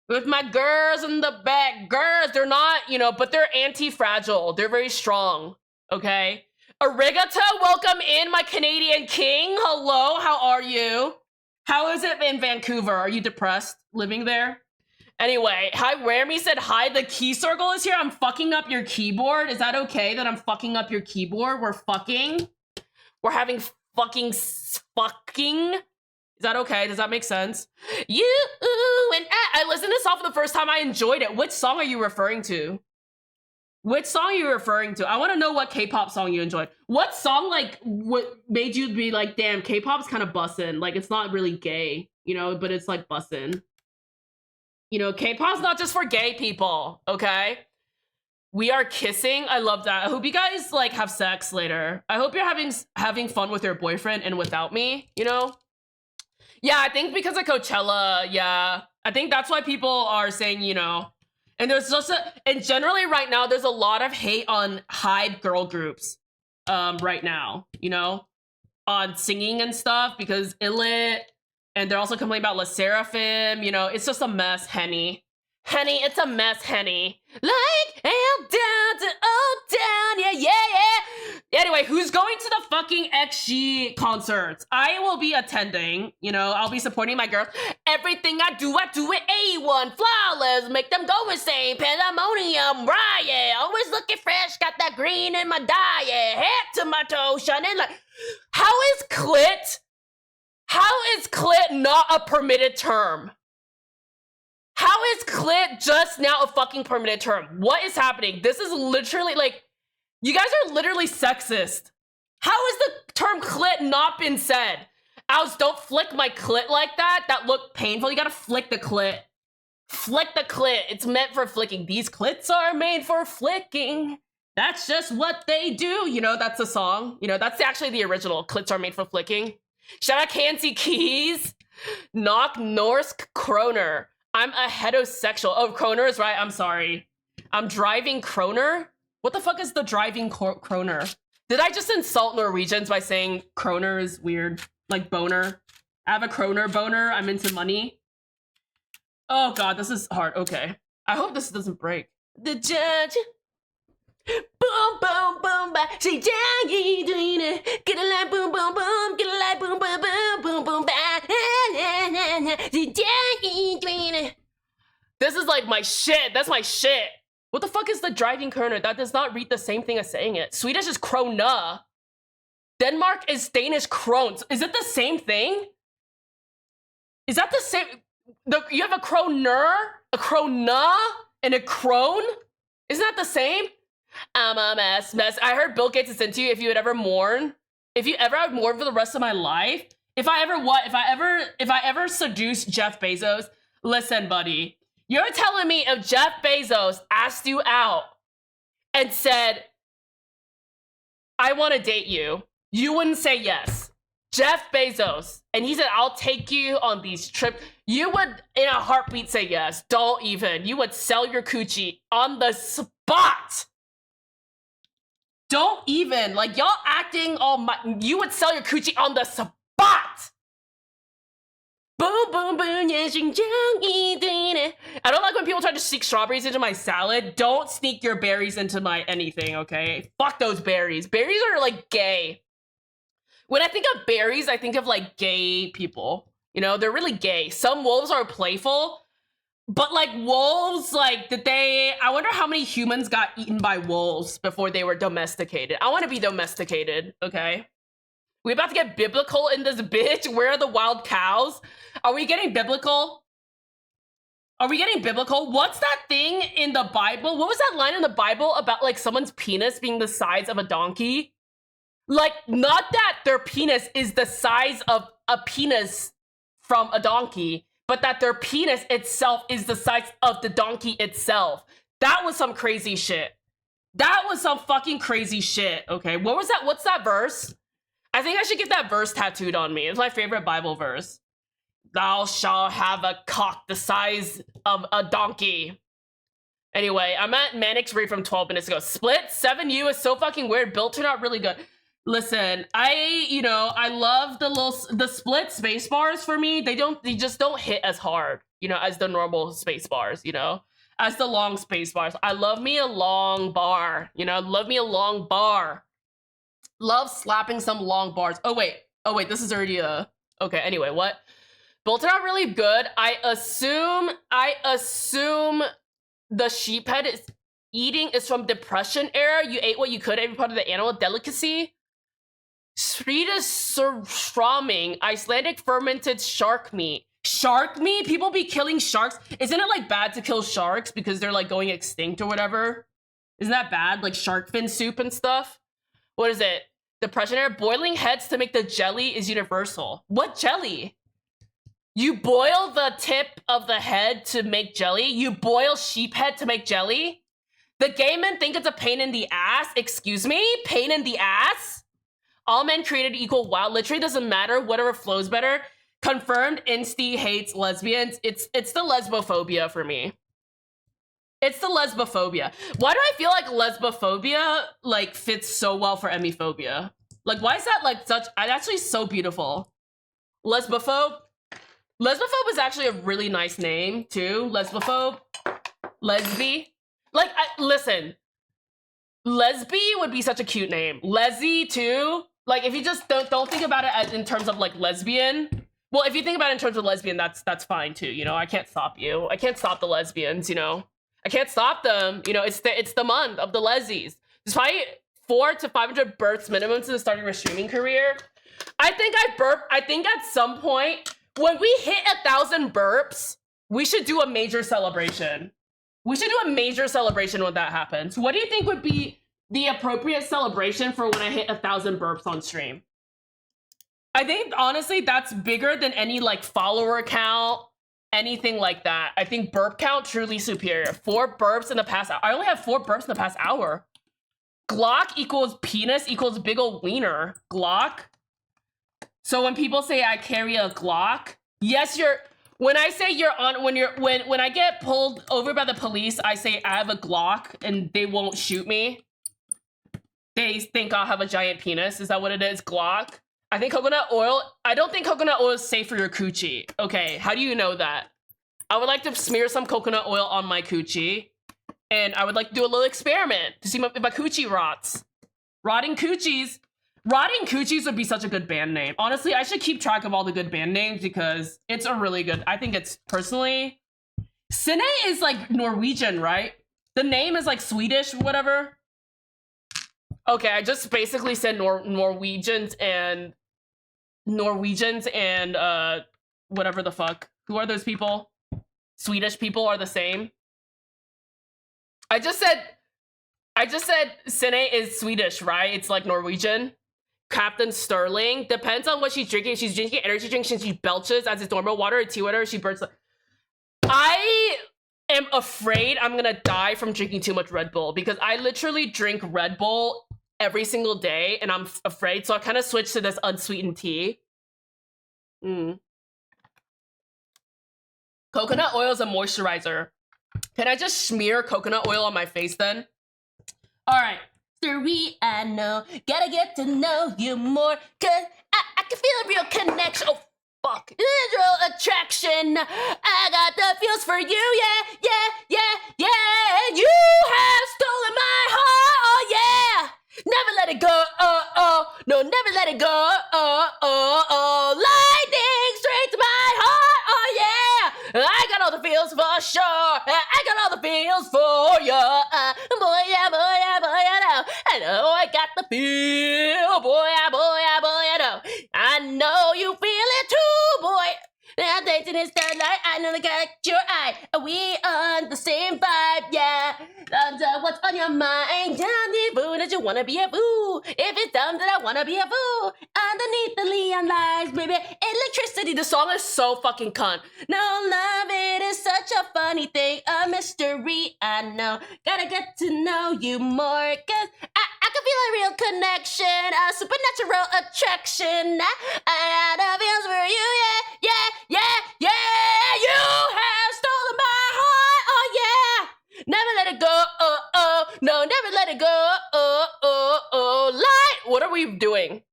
With my girls in the back. Girls, they're not, you know, but they're anti-fragile. They're very strong, okay? Arigata, welcome in, my Canadian king. Hello, how are you? How is it in Vancouver? Are you depressed living there? Anyway, hi, Raremy said, hi, the key circle is here. I'm fucking up your keyboard. Is that okay that I'm fucking up your keyboard? We're fucking? We're having fucking. Is that okay? Does that make sense? You and I listened to this song for the first time. I enjoyed it. Which song are you referring to? Which song are you referring to? I want to know what K-pop song you enjoyed. What song, like, what made you be like, damn, K-pop's kind of bussin'. Like, it's not really gay, you know, but it's like bussin'. You know, K-pop's not just for gay people, okay? We are kissing. I love that. I hope you guys, like, have sex later. I hope you're having fun with your boyfriend and without me, you know? Yeah, I think because of Coachella, yeah. I think that's why people are saying, you know, and there's just and generally right now, there's a lot of hate on hype girl groups right now, you know, on singing and stuff because Illit, and they're also complaining about Le Seraphim, you know, it's just a mess, Henny. Henny, it's a mess, Henny. Like, hell down to old down, yeah. Anyway, who's going to the fucking XG concerts? I will be attending, you know, I'll be supporting my girls. Everything I do it A1, flawless, make them go insane, pandemonium, riot, always looking fresh, got that green in my diet, head to my toe, shining like, how is clit not a permitted term? How is clit just now a fucking permitted term? What is happening? This is literally like, you guys are literally sexist. How has the term clit not been said? Owls, don't flick my clit like that. That looked painful. You gotta flick the clit. Flick the clit. It's meant for flicking. These clits are made for flicking. That's just what they do. You know, that's the song. You know, that's actually the original. Clits are made for flicking. Shout out Kansi Keys. Knock Norse Kroner. I'm a heterosexual. Oh, Kroner is right. I'm sorry. I'm driving Kroner. What the fuck is the driving kroner? Did I just insult Norwegians by saying kroner is weird? Like boner? I have a kroner boner. I'm into money. Oh god, this is hard. Okay. I hope this doesn't break. The judge. Boom, boom, boom, ba. Say, Jackie, doing it. Get a light, boom, boom, boom. Get a light, boom, boom, boom, boom, boom, ba. Say, Jackie, doing it. This is like my shit. That's my shit. What the fuck is the driving kroner? That does not read the same thing as saying it. Swedish is krona. Denmark is Danish krones. Is it the same thing? Is that the same? You have a kroner, a krona, and a krone? Isn't that the same? I'm a mess. I heard Bill Gates is into you if you would ever mourn. If you ever had mourn for the rest of my life. If I ever seduce Jeff Bezos, listen, buddy. You're telling me if Jeff Bezos asked you out and said, I want to date you, you wouldn't say yes. Jeff Bezos, and he said, I'll take you on these trips. You would, in a heartbeat, say yes. Don't even. You would sell your coochie on the spot. Don't even. Like, y'all acting all you would sell your coochie on the spot. Boom, boom, boom, yes, I don't like when people try to sneak strawberries into my salad. Don't sneak your berries into my anything, okay? Fuck those berries. Berries are, like, gay. When I think of berries, I think of, like, gay people. You know, they're really gay. Some wolves are playful, but, like, wolves, like, I wonder how many humans got eaten by wolves before they were domesticated. I want to be domesticated, okay? We about to get biblical in this bitch? Where are the wild cows? Are we getting biblical? Are we getting biblical? What's that thing in the Bible? What was that line in the Bible about, like, someone's penis being the size of a donkey? Like, not that their penis is the size of a penis from a donkey, but that their penis itself is the size of the donkey itself. That was some crazy shit. That was some fucking crazy shit, okay? What was that? What's that verse? I think I should get that verse tattooed on me. It's my favorite Bible verse. Thou shalt have a cock the size of a donkey. Anyway, I'm at Manic's read from 12 minutes ago. Split 7U is so fucking weird. Built turned out really good. Listen, I love the split space bars for me. They just don't hit as hard, as the normal space bars, as the long space bars. I love me a long bar, love me a long bar. Love slapping some long bars. Oh wait, this is already okay, anyway, what? Built out really good. I assume the sheephead is from Depression era. You ate what you could, every part of the animal delicacy. Swedish surströmming, Icelandic fermented shark meat. Shark meat? People be killing sharks? Isn't it like bad to kill sharks because they're like going extinct or whatever? Isn't that bad? Like shark fin soup and stuff? What is it? Depression era? Boiling heads to make the jelly is universal. What jelly? You boil the tip of the head to make jelly? You boil sheep head to make jelly? The gay men think it's a pain in the ass? Excuse me? Pain in the ass? All men created equal. Wow, literally doesn't matter. Whatever flows better. Confirmed. Insty hates lesbians. It's the lesbophobia for me. It's the lesbophobia. Why do I feel like lesbophobia like fits so well for emiphobia? Like, why is that like such? Actually so beautiful. Lesbophobe. Lesbophobe is actually a really nice name too. Lesbophobe. Lesby. Like, listen. Lesby would be such a cute name. Leslie too. Like, if you just don't think about it as in terms of like lesbian. Well, if you think about it in terms of lesbian, that's fine too. I can't stop you. I can't stop the lesbians. I can't stop them. It's the month of the lesies. There's probably 400 to 500 births minimum to starting a streaming career. I think at some point when we hit 1,000 burps, we should do a major celebration. We should do a major celebration when that happens. What do you think would be the appropriate celebration for when I hit 1,000 burps on stream? I think, honestly, that's bigger than any, like, follower count, anything like that. I think burp count, truly superior. 4 burps in the past hour. I only have 4 burps in the past hour. Glock equals penis equals big ol' wiener. Glock. So when people say I carry a Glock, yes, when I say when I get pulled over by the police, I say I have a Glock and they won't shoot me. They think I'll have a giant penis. Is that what it is? Glock? I think coconut oil... I don't think coconut oil is safe for your coochie. Okay, how do you know that? I would like to smear some coconut oil on my coochie. And I would like to do a little experiment to see if my coochie rots. Rotting Coochies. Rotting Coochies would be such a good band name. Honestly, I should keep track of all the good band names because it's a really good... I think it's personally... Sine is like Norwegian, right? The name is like Swedish, whatever. Okay, I just basically said Norwegians and whatever the fuck. Who are those people? Swedish people are the same. I just said Sine is Swedish, right? It's like Norwegian. Captain Sterling. Depends on what she's drinking. If she's drinking energy drinks and she belches as it's normal water or tea water, she burns. I am afraid I'm gonna die from drinking too much Red Bull because I literally drink Red Bull every single day and I'm afraid. So I kind of switched to this unsweetened tea. Coconut oil is a moisturizer. Can I just smear coconut oil on my face then? All right. I know, gotta get to know you more, cause I can feel a real connection. Oh, fuck. Real attraction. I got the feels for you, yeah. You have stolen my heart, oh yeah. Never let it go, no, never let it go, lightning straight to my heart, oh yeah. I got all the feels for sure. I got all the feels for you. Boy, yeah, no. I know I got the feel. Boy, yeah, I know. I know you feel it too, boy. Now dancing in starlight, I know I got your eye. Are we on the same vibe? Yeah. What's on your mind? Tell me, boo, that you wanna be a boo. If it's dumb that I wanna be a boo. Underneath the neon lights, baby. Electricity. The song is so fucking cunt. No love, it is such a funny thing. A mystery, I know. Gotta get to know you more. Cause I can feel a real connection. A supernatural attraction. I got the feels for you, yeah. You have stolen my heart, oh yeah. Never let it go, no, never let it go, light. What are we doing?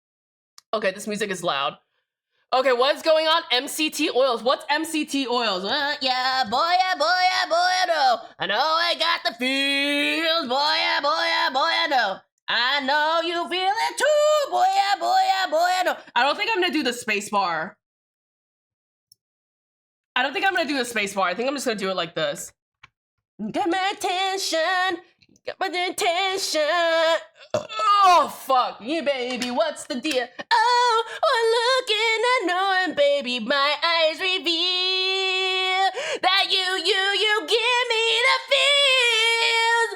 Okay, this music is loud. Okay, what's going on? MCT oils. What's MCT oils? Yeah, boy, I know. I know I got the feels, boy, I know. I know you feel it too, boy, I know. I don't think I'm gonna do the space bar. I think I'm just gonna do it like this. Got my attention. Oh, fuck. Yeah, baby, what's the deal? Oh, looking at knowing, baby, my eyes reveal that you give me the feels.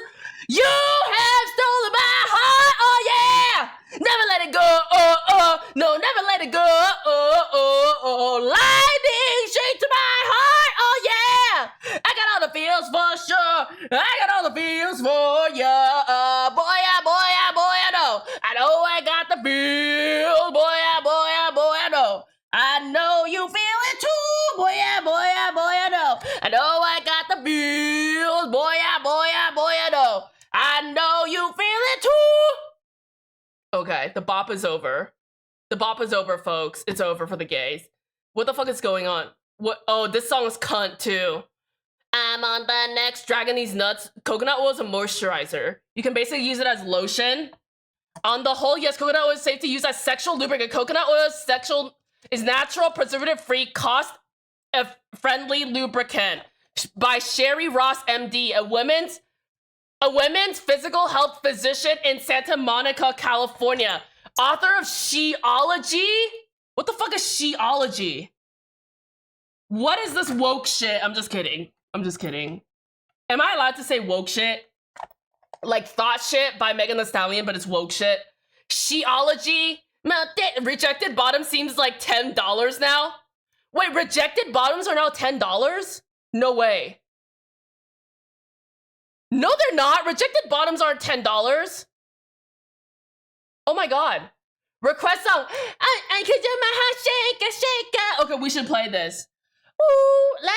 You have stolen my heart, oh yeah. Never let it go, no, never let it go, lightning straight to my heart, oh yeah. I got all the feels for sure. I got all the feels for ya, boy, I know. I know I got the feels, boy, I know. I know you feel it too, boy, I know. I know I got the feels, boy, I know. I know you feel it too. Okay, the bop is over. The bop is over, folks. It's over for the gays. What the fuck is going on? What? Oh, this song is cunt too. I'm on the next Dragging These Nuts. Coconut oil is a moisturizer. You can basically use it as lotion. On the whole, yes, coconut oil is safe to use as sexual lubricant. Coconut oil is natural, preservative-free, cost-friendly lubricant. By Sherry Ross, MD, a women's physical health physician in Santa Monica, California. Author of Sheology? What the fuck is Sheology? What is this woke shit? I'm just kidding. Am I allowed to say woke shit? Like Thought Shit by Megan Thee Stallion, but it's woke shit. Sheology? Rejected Bottom seems like $10 now. Wait, Rejected Bottoms are now $10? No way. No, they're not. Rejected Bottoms aren't $10. Oh my god. Request song. I could do my heart shake. Okay, we should play this. Ooh, la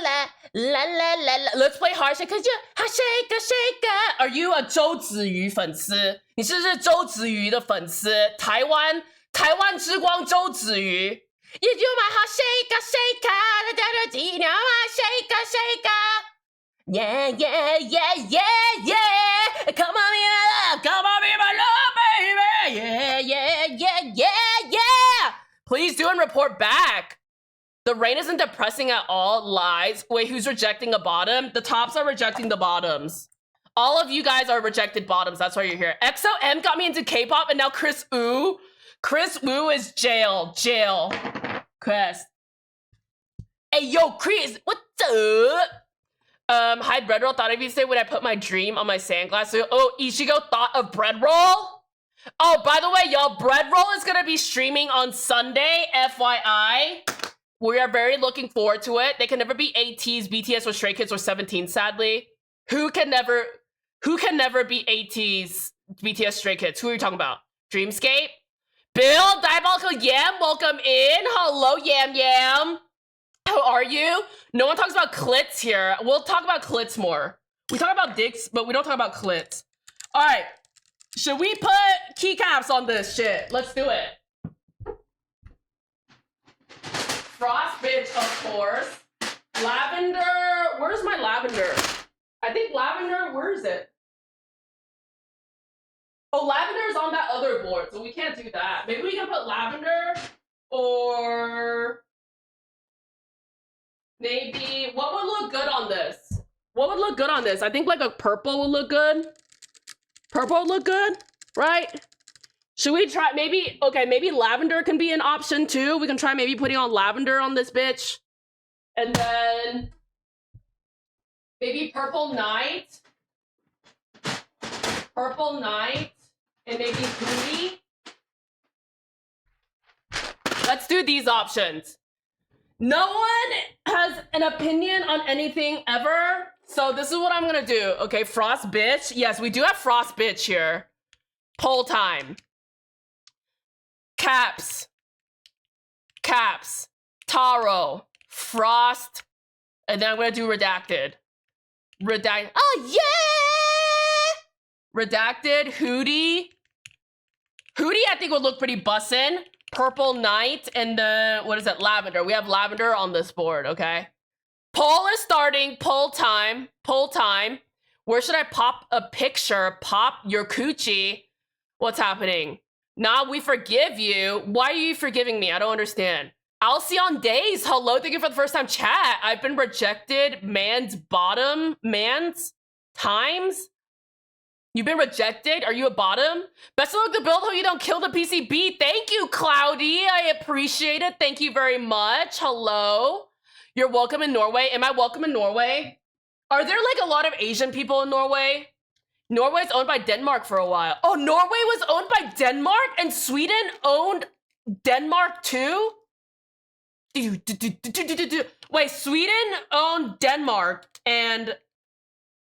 la. Let's play heart shake. Cause you heart shake. Are you a 周子瑜粉丝?你是不是周子瑜的粉丝？台湾之光周子瑜。You do my heart shake a shake a da da da da shake a shake a yeah yeah yeah yeah yeah come on be my love come on be my love baby yeah yeah yeah yeah yeah please do and report back. The rain isn't depressing at all. Lies. Wait, who's rejecting a bottom? The tops are rejecting the bottoms. All of you guys are rejected bottoms. That's why you're here. XOM got me into K-pop, and now Chris Wu is jail. Chris. Hey, yo, Chris, what's up? Hi, bread roll. Thought of you today when I put my dream on my sandglasses. Oh, Ichigo thought of bread roll? Oh, by the way, y'all, bread roll is gonna be streaming on Sunday, FYI. We are very looking forward to it. They can never be ATs, BTS, or Stray Kids, or 17, sadly. Who can never be ATs, BTS, Stray Kids? Who are you talking about? Dreamscape? Bill, Diabolical Yam, welcome in. Hello, Yam Yam. How are you? No one talks about clits here. We'll talk about clits more. We talk about dicks, but we don't talk about clits. All right. Should we put keycaps on this shit? Let's do it. Frost bitch, of course. Lavender. Where's my lavender? I think lavender. Where is it? Oh, lavender is on that other board, so we can't do that. Maybe we can put lavender, or maybe what would look good on this? What would look good on this? I think like a purple would look good. Purple would look good, right? Should we try maybe, okay, maybe lavender can be an option too. We can try maybe putting on lavender on this bitch. And then maybe purple night. Purple night. And maybe booty. Let's do these options. No one has an opinion on anything ever. So this is what I'm gonna do. Okay, Frost bitch. Yes, we do have Frost bitch here. Poll time. Caps, Taro, Frost, and then I'm gonna do redacted. Oh yeah! Redacted, Hootie. Hootie I think would look pretty bussin'. Purple Night, and then, what is it, lavender. We have lavender on this board, okay? Poll is starting, poll time. Where should I pop a picture? Pop your coochie. What's happening? Nah, we forgive you. Why are you forgiving me? I don't understand. Alcyon Days, hello, thank you for the first time chat. I've been rejected man's times. You've been rejected? Are you a bottom? Best of luck to build. Hope you don't kill the PCB. Thank you, Cloudy. I appreciate it. Thank you very much. Hello. You're welcome in Norway. Am I welcome in Norway? Are there like a lot of Asian people in Norway? Norway's owned by Denmark for a while. Oh, Norway was owned by Denmark and Sweden owned Denmark too? Wait, Sweden owned Denmark and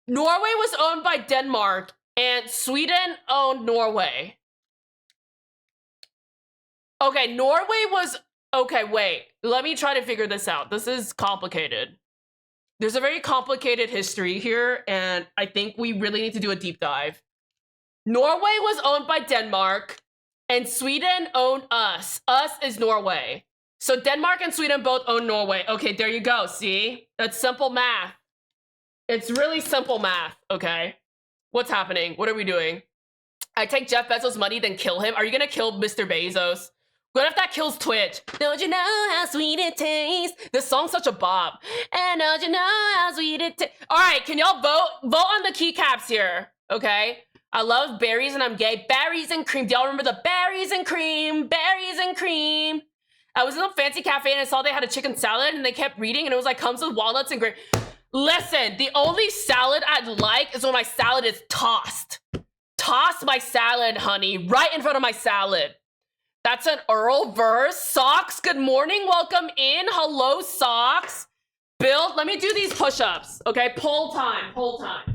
Norway was owned by Denmark and Sweden owned Norway. Okay, Norway was... Okay, wait. Let me try to figure this out. This is complicated. There's a very complicated history here, and I think we really need to do a deep dive. Norway was owned by Denmark, and Sweden owned us. Us is Norway. So Denmark and Sweden both own Norway. Okay, there you go, see? That's simple math. It's really simple math, okay? What's happening? What are we doing? I take Jeff Bezos' money, then kill him? Are you gonna kill Mr. Bezos? What if that kills Twitch? Don't you know how sweet it tastes? This song's such a bop. And don't you know how sweet it tastes? All right, can y'all vote? Vote on the keycaps here, okay? I love berries and I'm gay. Berries and cream. Do y'all remember the berries and cream? Berries and cream. I was in a fancy cafe and I saw they had a chicken salad and they kept reading and it was like, comes with walnuts and grape. Listen, the only salad I'd like is when my salad is tossed. Toss my salad, honey, right in front of my salad. That's an Earl verse. Socks, good morning. Welcome in. Hello, Socks. Bill, let me do these push-ups. Okay, poll time. Poll time.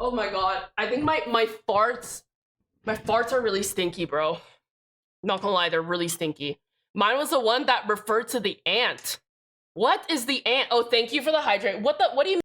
Oh my god. I think my farts are really stinky, bro. Not gonna lie, they're really stinky. Mine was the one that referred to the ant. What is the ant? Oh, thank you for the hydrate. What do you